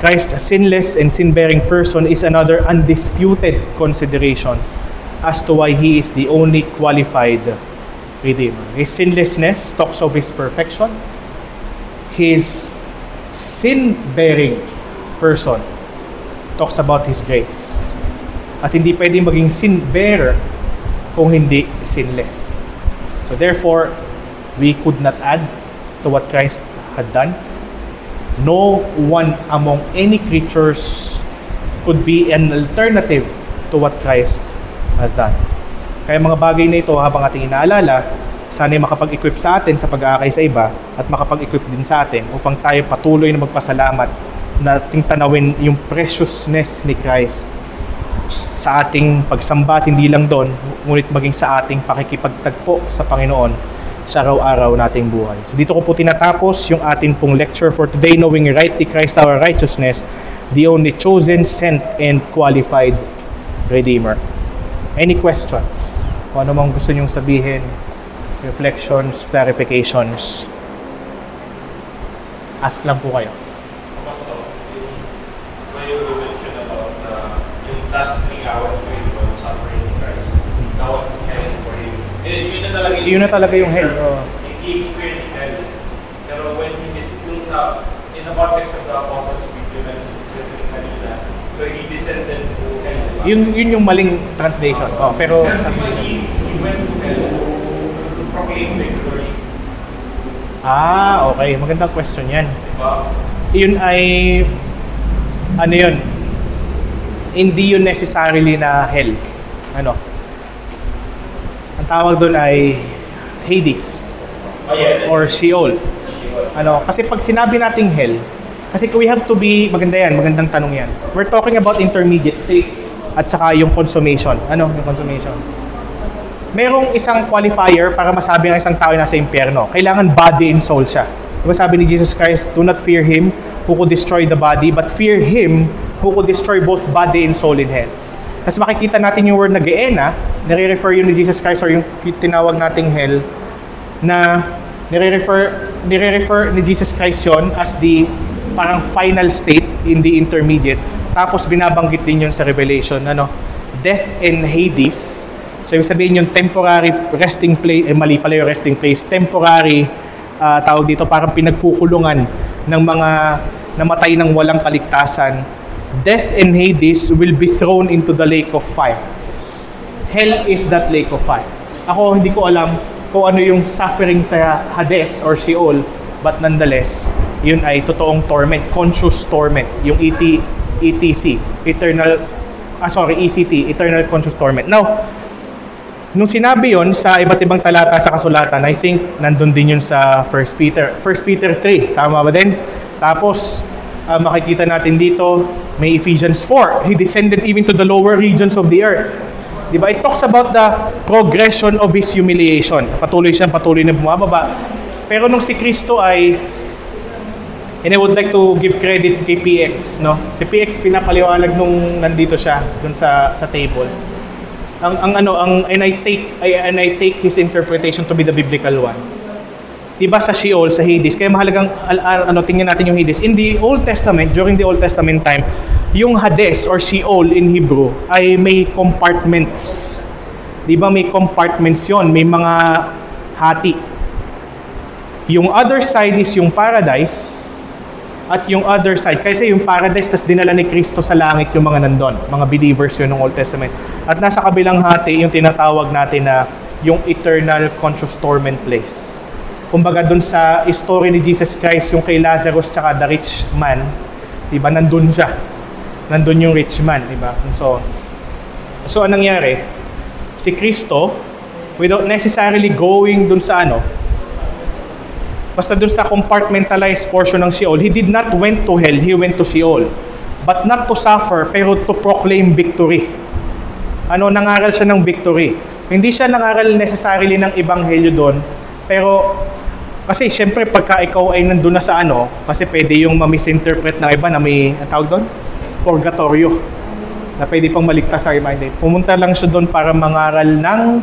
Christ, a sinless and sin-bearing person, is another undisputed consideration as to why He is the only qualified Redeemer. His sinlessness talks of His perfection. His sin-bearing person talks about His grace. At hindi pwedeng maging sin-bearer kung hindi sinless. So therefore, we could not add to what Christ had done. No one among any creatures could be an alternative to what Christ has done. Kaya mga bagay na ito, habang ating inaalala, sana'y makapag-equip sa atin sa pag-aakay sa iba at makapag-equip din sa atin upang tayo patuloy na magpasalamat na ating tanawin yung preciousness ni Christ sa ating pagsamba, hindi lang doon, ngunit maging sa ating pakikipagtagpo sa Panginoon sa araw-araw nating buhay. So dito ko po tinatapos yung atin pong lecture for today, knowing rightly Christ our righteousness, the only chosen, sent, and qualified Redeemer. Any questions? Kung ano mang gusto nyong sabihin, reflections, clarifications, ask lang po kayo. May you mentioned about yung last 3 hours of suffering in Christ. That was hell for him. Yun na talaga yung hell. He experienced hell. Pero when he is in the context of the Apostles' Creed, you mentioned kanina, so he descended to hell. Yun yung maling translation. Pero he went to hell to proclaim victory. Okay. Magandang question yan. Diba? Yun ay, ano yun? Hindi yun necessarily na hell. ang tawag doon ay Hades or Sheol. Kasi pag sinabi nating hell, kasi we have to be, magandang tanong yan. We're talking about intermediate state at saka yung consummation. Yung consummation? Merong isang qualifier para masabi ng isang tao na nasa impyerno. Kailangan body and soul siya. Diba sabi ni Jesus Christ, do not fear him who could destroy the body, but fear him who could destroy both body and soul in hell. Tapos makikita natin yung word na Gehenna, nire-refer yun ni Jesus Christ or yung tinawag nating hell, na nire-refer ni Jesus Christ yun as the parang final state in the intermediate. Tapos binabanggit din yun sa Revelation, death and Hades. So ibig sabihin yung temporary resting place, mali pala yung resting place, temporary, tawag dito, parang pinagkukulungan ng mga namatay ng walang kaligtasan. Death and Hades will be thrown into the lake of fire. Hell is that lake of fire. Ako hindi ko alam kung ano yung suffering sa Hades or Sheol, but nonetheless, yun ay totoong torment, conscious torment, yung ETC, Eternal ECT, Eternal Conscious Torment. Now, nung sinabi yon sa iba't ibang talata sa kasulatan, I think nandun din yun sa 1 Peter 3, tama ba din? Tapos, makikita natin dito, may Ephesians 4, He descended even to the lower regions of the earth. Diba? It talks about the progression of His humiliation. Patuloy na bumababa. Pero nung si Kristo ay, and I would like to give credit kay PX, Si PX pinapaliwanag nung nandito siya dun sa table. And I take his interpretation to be the biblical one. Diba sa Sheol, sa Hades, kaya mahalagang tingnan natin yung Hades. In the Old Testament, during the Old Testament time, yung Hades or Sheol in Hebrew ay may compartments. Diba may compartments yon, may mga hati. Yung other side is yung paradise, at yung other side, kasi yung paradise, tas dinala ni Kristo sa langit yung mga nandun, mga believers yun ng Old Testament. At nasa kabilang hati, yung tinatawag natin na yung eternal conscious torment place. Kumbaga dun sa story ni Jesus Christ, yung kay Lazarus tsaka the rich man, diba, nandun siya. Nandun yung rich man, diba? So anong nangyari? Si Kristo, without necessarily going dun sa basta dun sa compartmentalized portion ng Sheol, He did not went to hell, He went to Sheol. But not to suffer, pero to proclaim victory. Nangaral siya ng victory. Hindi siya nangaral necessarily ng ebanghelyo doon, pero kasi syempre pagka ikaw ay nandun na sa kasi pwede yung ma-misinterpret ng iba na may, tawag doon? Purgatorio. Na pwede pang maligtas sa iba. Pumunta lang siya doon para mangaral ng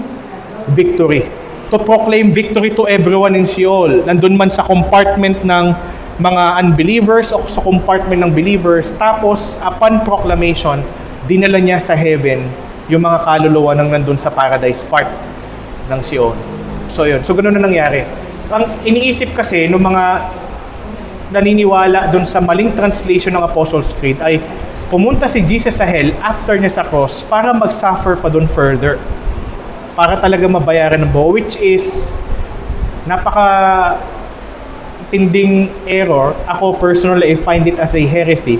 victory. To proclaim victory to everyone in Sheol. Nandun man sa compartment ng mga unbelievers o sa compartment ng believers. Tapos, upon proclamation, dinala niya sa heaven yung mga kaluluwa ng nandun sa paradise part ng Sheol. So, yun. So, ganun na nangyari. Ang iniisip kasi ng mga naniniwala dun sa maling translation ng Apostles' Creed ay pumunta si Jesus sa hell after niya sa cross para mag-suffer pa dun further. Para talaga mabayaran ng buo, which is napaka-tinding error. Ako personally, I find it as a heresy.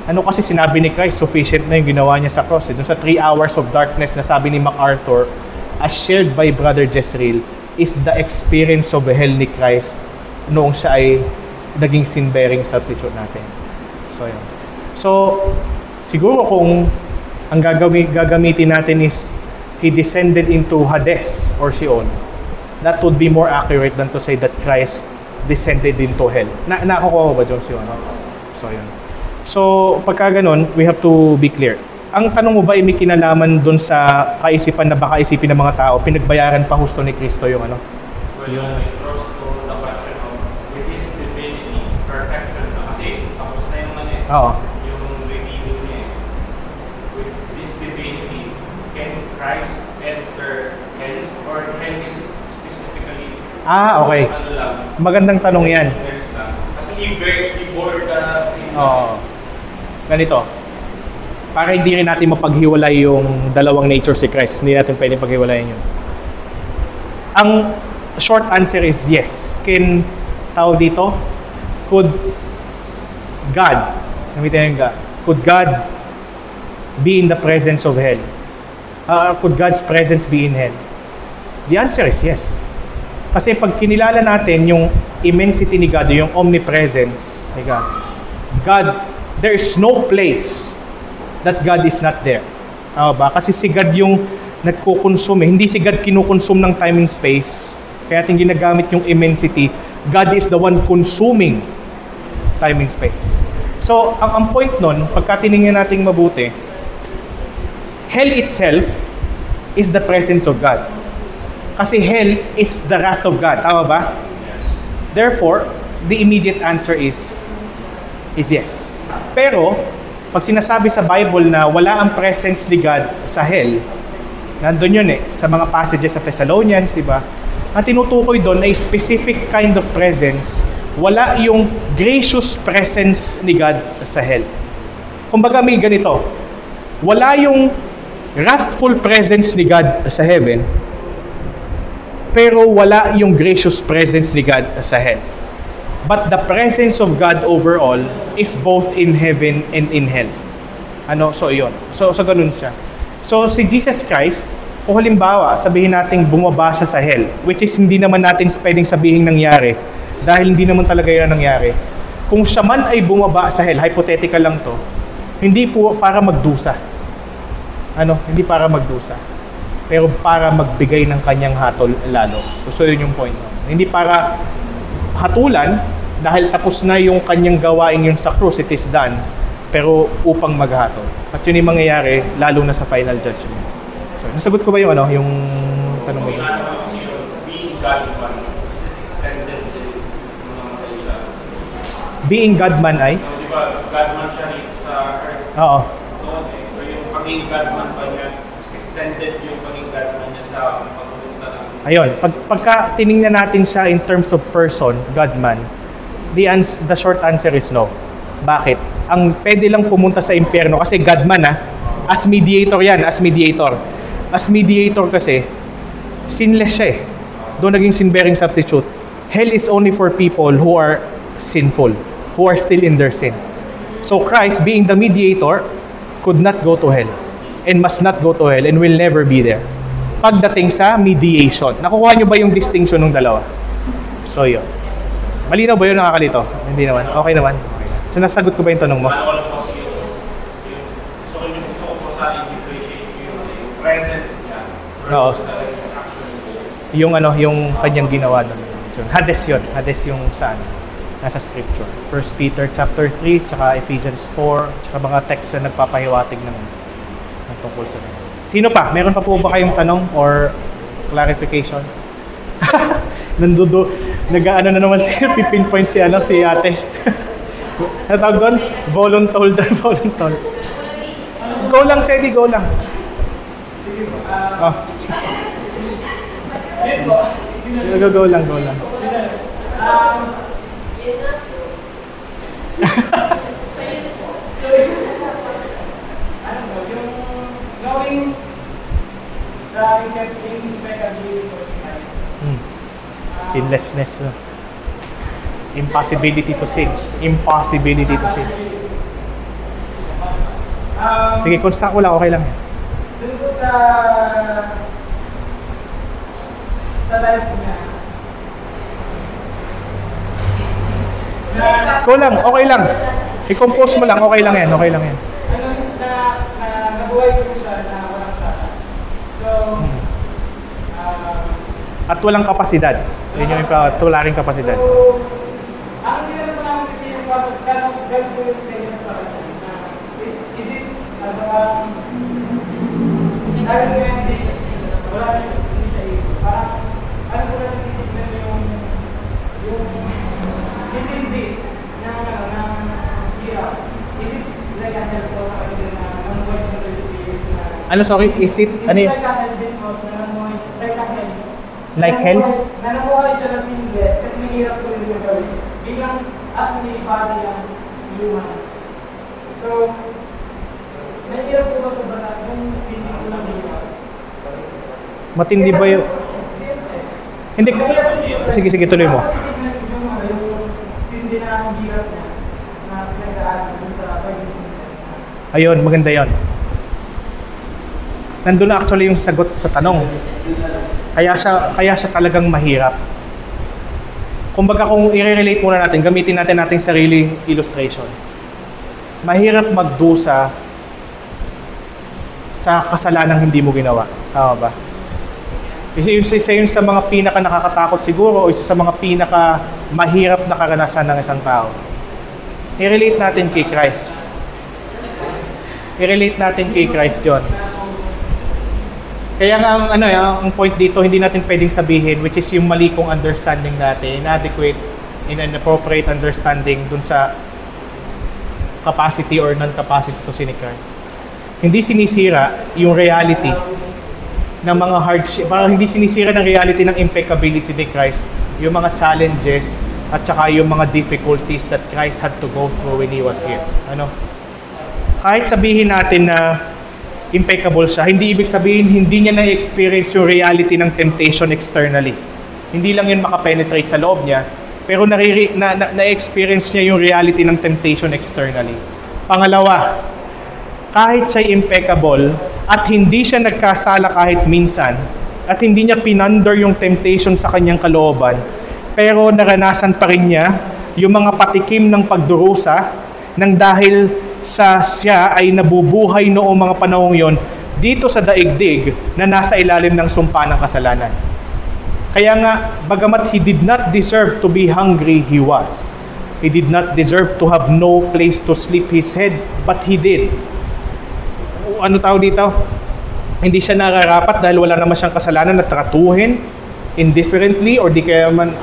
Kasi sinabi ni Christ, sufficient na yung ginawa niya sa cross. Doon sa 3 hours of darkness na sabi ni MacArthur, as shared by Brother Jezreel, is the experience of hell ni Christ noong siya ay naging sin-bearing substitute natin. So, yun. So, siguro kung ang gagamitin natin is He descended into Hades or Sheol, that would be more accurate than to say that Christ descended into hell. Nakukuha ba, John? So, yun. So, pagka ganun, we have to be clear. Ang tanong mo ba ay may kinalaman dun sa kaisipan na baka isipin ng mga tao, pinagbayaran pa husto ni Kristo yung Well, it draws to the question of with His divinity, perfection. Kasi, tapos na yung Oo. yung reveal niya. With His divinity, can Christ enter hell? Or hell is specifically... Okay. Magandang tanong yan. Kasi i-board the sin. Ganito. Para hindi rin natin mapaghiwalay yung dalawang nature si Christ. Hindi natin pwedeng paghiwalayin yun. Ang short answer is yes. Could God be in the presence of hell? Could God's presence be in hell? The answer is yes. Kasi pag kinilala natin yung immensity ni God, yung omnipresence ni God, there is no place that God is not there. Tama ba? Kasi si God yung nagkukonsume. Hindi si God kinukonsume ng time and space. Kaya ating ginagamit yung immensity. God is the one consuming time and space. So, ang point nun, pagka tinignan natin mabuti, hell itself is the presence of God. Kasi hell is the wrath of God. Tama ba? Therefore, the immediate answer is yes. Pero, pag sinasabi sa Bible na wala ang presence ni God sa hell, nandun yun sa mga passages sa Thessalonians, di ba? Ang tinutukoy doon ay specific kind of presence. Wala yung gracious presence ni God sa hell. Kumbaga may ganito, wala yung wrathful presence ni God sa heaven, pero wala yung gracious presence ni God sa hell. But the presence of God overall is both in heaven and in hell. So yun. So ganun siya. So si Jesus Christ, kung halimbawa, sabihin natin bumaba siya sa hell, which is hindi naman natin pwedeng sabihin nangyari, dahil hindi naman talaga yun nangyari. Kung siya man ay bumaba sa hell, hypothetical lang to, hindi po para magdusa. Hindi para magdusa. Pero para magbigay ng kanyang hatol lalo. So yun yung point. Hindi para hatulan, dahil tapos na yung kanyang gawain yun sa krus, it is done, pero upang maghatol. At yun yung mangyayari, lalo na sa final judgment. So, nasagot ko ba yung yung tanong mo? Being God-man, is it extended to mamatay siya? Being God-man ay? Di ba, God-man siya sa earth? Oo. So yung pagiging God-man pa niya, extended yung pagiging God-man niya sa pagpunta ng... Ayun, pagka tiningnan natin siya in terms of person, God-man, the short answer is no. Bakit? Ang pwede lang pumunta sa impyerno, kasi God-man as mediator yan, as mediator. As mediator kasi, sinless siya Doon naging sin-bearing substitute. Hell is only for people who are sinful, who are still in their sin. So Christ, being the mediator, could not go to hell and must not go to hell and will never be there. Pagdating sa mediation. Nakukuha nyo ba yung distinction ng dalawa? So yun. Malinaw ba yun, nakakalito? Hindi naman. Okay naman. So nasagot ko ba yung tanong mo? Oo. Yung kanyang ginawa doon. So, Hades yun. Hades yung saan? Nasa scripture. 1 Peter chapter 3, tsaka Ephesians 4, tsaka mga text na nagpapahiwatig ng tungkol sa Sino pa? Meron pa po ba kayong tanong or clarification? Nag-ano na naman pinpoint si ate. Ano tawag doon? Voluntold. Go lang, Sedi, go lang. Go lang. Sinlessness. Impossibility to sin. Sige, constant ko lang, okay lang. Dun po sa life niya. Go lang, okay lang. I-compose mo lang, okay lang yan. Nabuhay ko siya na walang sala. So, at walang kapasidad. Yun yung wala rin kapasidad. So, ang hindi naman namin kasi yung gagawin kayo sa kanya na is it dahil nga hindi wala hindi siya parang ano ko lang titignan yung hindi na hirap. Is it like a help ko na one voice na 22 years na Sorry, is it? Ano yun? like a help din po na like a help. Like hell? Nanabuhay siya na sinless kasi mahirap ko rin yung gawin. Biglang as may body ang human. So, mahirap ko ba sa bata yung hindi ko lang hirap? Matindi ba yun? Hindi. Sige, tuloy mo. Hindi na ang hirap niya na pinag-aaral sa pagiging sinless. Ayun, maganda yon. Nandun na actually yung sagot sa tanong. Kaya siya talagang mahirap. Kumbaga kung i-relate muna natin, gamitin natin ating sariling illustration. Mahirap magdusa sa kasalanang hindi mo ginawa. Tama ba? Isa yun sa mga pinaka nakakatakot siguro o isa sa mga pinaka mahirap na karanasan ng isang tao. I-relate natin kay Christ. I-relate natin kay Christ yun. Kaya nga ang point dito, hindi natin pwedeng sabihin, which is yung mali kong understanding natin, inadequate, inappropriate understanding dun sa capacity or non-capacity to sin ni Christ. Hindi sinisira yung reality ng mga hardship, parang hindi sinisira ng reality ng impeccability ni Christ, yung mga challenges at saka yung mga difficulties that Christ had to go through when He was here. Kahit sabihin natin na impeccable siya, hindi ibig sabihin hindi niya na-experience yung reality ng temptation externally. Hindi lang yun makapenetrate sa loob niya, pero na-experience niya yung reality ng temptation externally. Pangalawa, kahit siya impeccable at hindi siya nagkasala kahit minsan at hindi niya pinander yung temptation sa kanyang kalooban, pero naranasan pa rin niya yung mga patikim ng pagdurusa nang dahil sa siya ay nabubuhay noong mga panahong yon dito sa daigdig na nasa ilalim ng sumpa ng kasalanan. Kaya nga, bagamat He did not deserve to be hungry, He was. He did not deserve to have no place to sleep His head, but He did. Ano tawag dito? Hindi siya nararapat dahil wala naman siyang kasalanan na tratuhin indifferently or di kaya man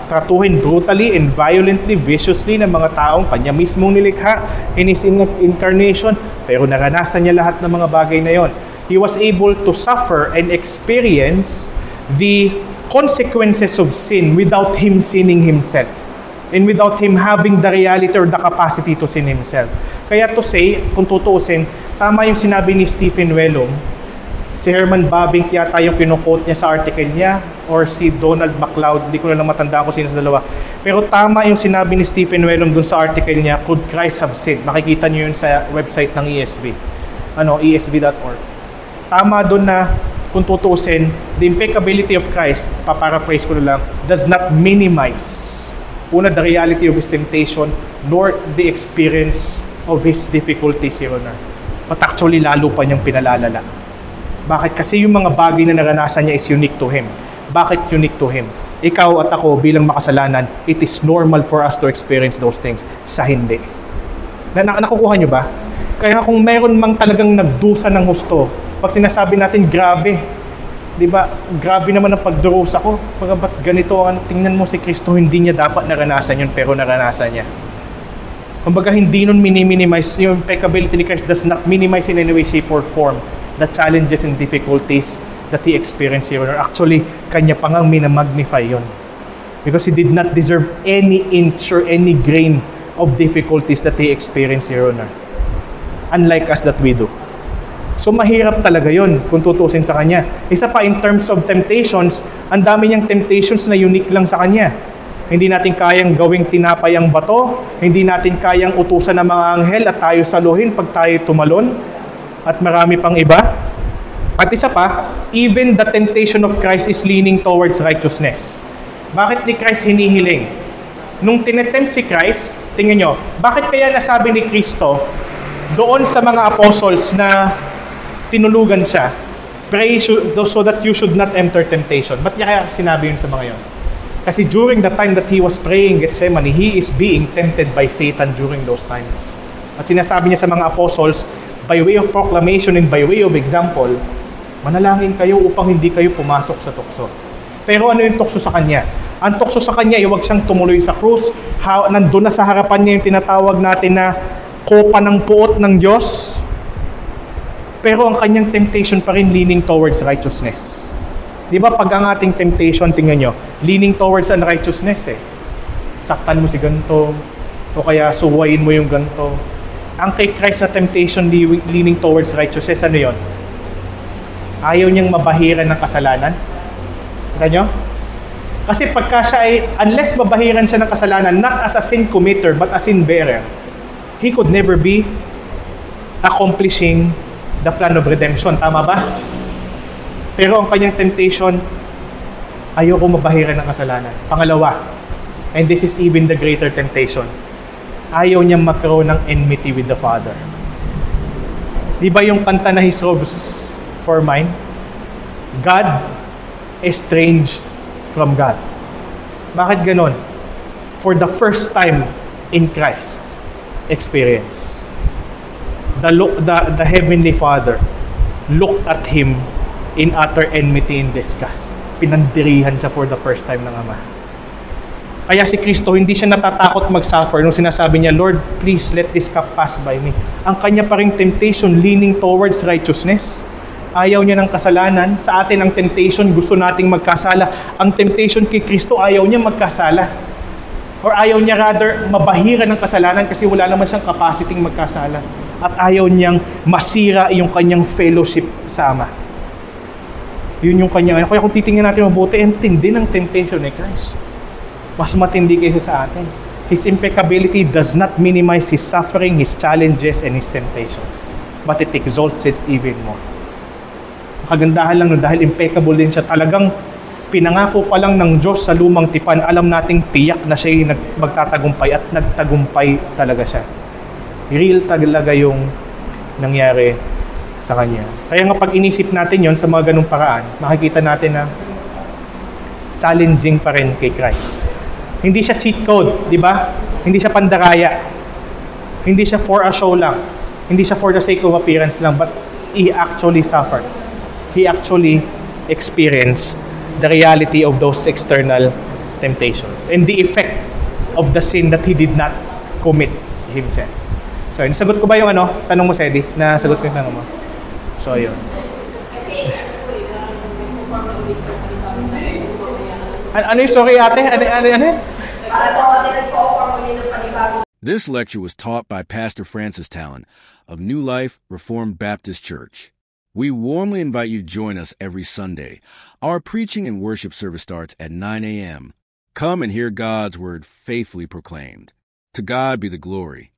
tratuhin brutally and violently, viciously ng mga taong kanya mismong nilikha in His incarnation, pero naranasan niya lahat ng mga bagay na yon. He was able to suffer and experience the consequences of sin without Him sinning Himself and without Him having the reality or the capacity to sin Himself. Kaya to say, kung tutuusin, tama yung sinabi ni Stephen Wellum, si Herman Bavinck yata yung kinukote niya sa article niya, or si Donald MacLeod, hindi ko na lang matandaan kung sino sa dalawa. Pero tama yung sinabi ni Stephen Wellum dun sa article niya, Could Christ Have Sinned? Makikita niyo yun sa website ng ESV. esv.org. Tama dun na, kung tutuusin, the impeccability of Christ, paparaphrase ko na lang, does not minimize, una, the reality of His temptation, nor the experience of His difficulties here on earth. But actually, lalo pa niyang pinalalala. Bakit? Kasi yung mga bagay na naranasan niya is unique to Him. Bakit unique to Him? Ikaw at ako bilang makasalanan, it is normal for us to experience those things. Sa hindi. Nakukuha niyo ba? Kaya kung meron mang talagang nagdusa ng husto, pag sinasabi natin, grabe. Di ba? Grabe naman ang pagdurusa ko. Ba't ganito? Tingnan mo si Kristo, hindi niya dapat naranasan yun, pero naranasan niya. Kumbaga, hindi nun minimize. Yung impeccability ni Christ does not minimize in any way, shape, or form the challenges and difficulties that He experienced here. Actually, Kanya pa ngang minamagnify yun. Because He did not deserve any inch or any grain of difficulties that He experienced here on earth. Unlike us that we do. So mahirap talaga yun kung tutusin sa Kanya. Isa pa, in terms of temptations, ang dami niyang temptations na unique lang sa Kanya. Hindi natin kayang gawing tinapay ang bato, hindi natin kayang utusan ng mga anghel at tayo saluhin pag tayo tumalon, at marami pang iba. At isa pa, even the temptation of Christ is leaning towards righteousness. Bakit ni Christ hinihiling? Nung tinetempt si Christ, tingnan nyo, bakit kaya nasabi ni Kristo doon sa mga apostles na tinulugan siya, pray so that you should not enter temptation? Ba't niya kaya sinabi yun sa mga yun? Kasi during the time that He was praying Gethsemane, He is being tempted by Satan during those times. At sinasabi niya sa mga apostles, by way of proclamation and by way of example, manalangin kayo upang hindi kayo pumasok sa tukso. Pero ano yung tukso sa Kanya? Ang tukso sa Kanya, huwag siyang tumuloy sa krus. Nandun na sa harapan niya yung tinatawag natin na kopa ng puot ng Diyos. Pero ang Kanyang temptation pa rin leaning towards righteousness. Di ba pag ang ating temptation, tingnan nyo, leaning towards unrighteousness eh. Saktan mo si ganito, o kaya suwayin mo yung ganito. Ang kay Christ na temptation leaning towards righteousness, ano yon? Ayaw niyang mabahiran ng kasalanan. Kita nyo? Kasi pagka siya ay, unless mabahiran siya ng kasalanan, not as a sin committer, but a sin bearer, He could never be accomplishing the plan of redemption. Tama ba? Pero ang kanyang temptation, ayoko mabahiran ng kasalanan. Pangalawa, and this is even the greater temptation, ayaw niyang magkaroon ng enmity with the Father. Di ba yung kanta na His robes for mine? God estranged from God. Bakit ganon? For the first time in Christ's experience, the Heavenly Father looked at Him in utter enmity and disgust. Pinandirihan siya for the first time ng Ama. Kaya si Kristo, hindi siya natatakot mag-suffer nung sinasabi niya, Lord, please let this cup pass by me. Ang kanya pa ring temptation, leaning towards righteousness. Ayaw niya ng kasalanan. Sa atin ang temptation, gusto nating magkasala. Ang temptation kay Kristo, ayaw niya magkasala. Or ayaw niya rather mabahiran ng kasalanan kasi wala naman siyang capacity magkasala. At ayaw niyang masira yung kanyang fellowship sa Ama. Yun yung kanyang, kaya kung titingnan natin mabuti, intindi ng temptation ni Christ. Mas matindi kaysa sa atin. His impeccability does not minimize His suffering, His challenges, and His temptations. But it exalts it even more. Kagandahan lang no, dahil impeccable din siya. Talagang pinangako pa lang ng Diyos sa lumang tipan, alam nating tiyak na siya magtatagumpay at nagtagumpay talaga siya. Real talaga yung nangyari sa Kanya. Kaya nga pag inisip natin yon sa mga ganung paraan, makikita natin na challenging pa rin kay Christ. Hindi siya cheat code, di ba? Hindi siya pandaraya. Hindi siya for a show lang. Hindi siya for the sake of appearance lang, but He actually suffered. He actually experienced the reality of those external temptations and the effect of the sin that He did not commit Himself. So, nasagot ko ba yung tanong mo, Sedi? Nasagot ko yung tanong mo? So, yun. Ano yung sorry ate? Ano? This lecture was taught by Pastor Francis Talon of New Life Reformed Baptist Church. We warmly invite you to join us every Sunday. Our preaching and worship service starts at 9 a.m. Come and hear God's word faithfully proclaimed. To God be the glory.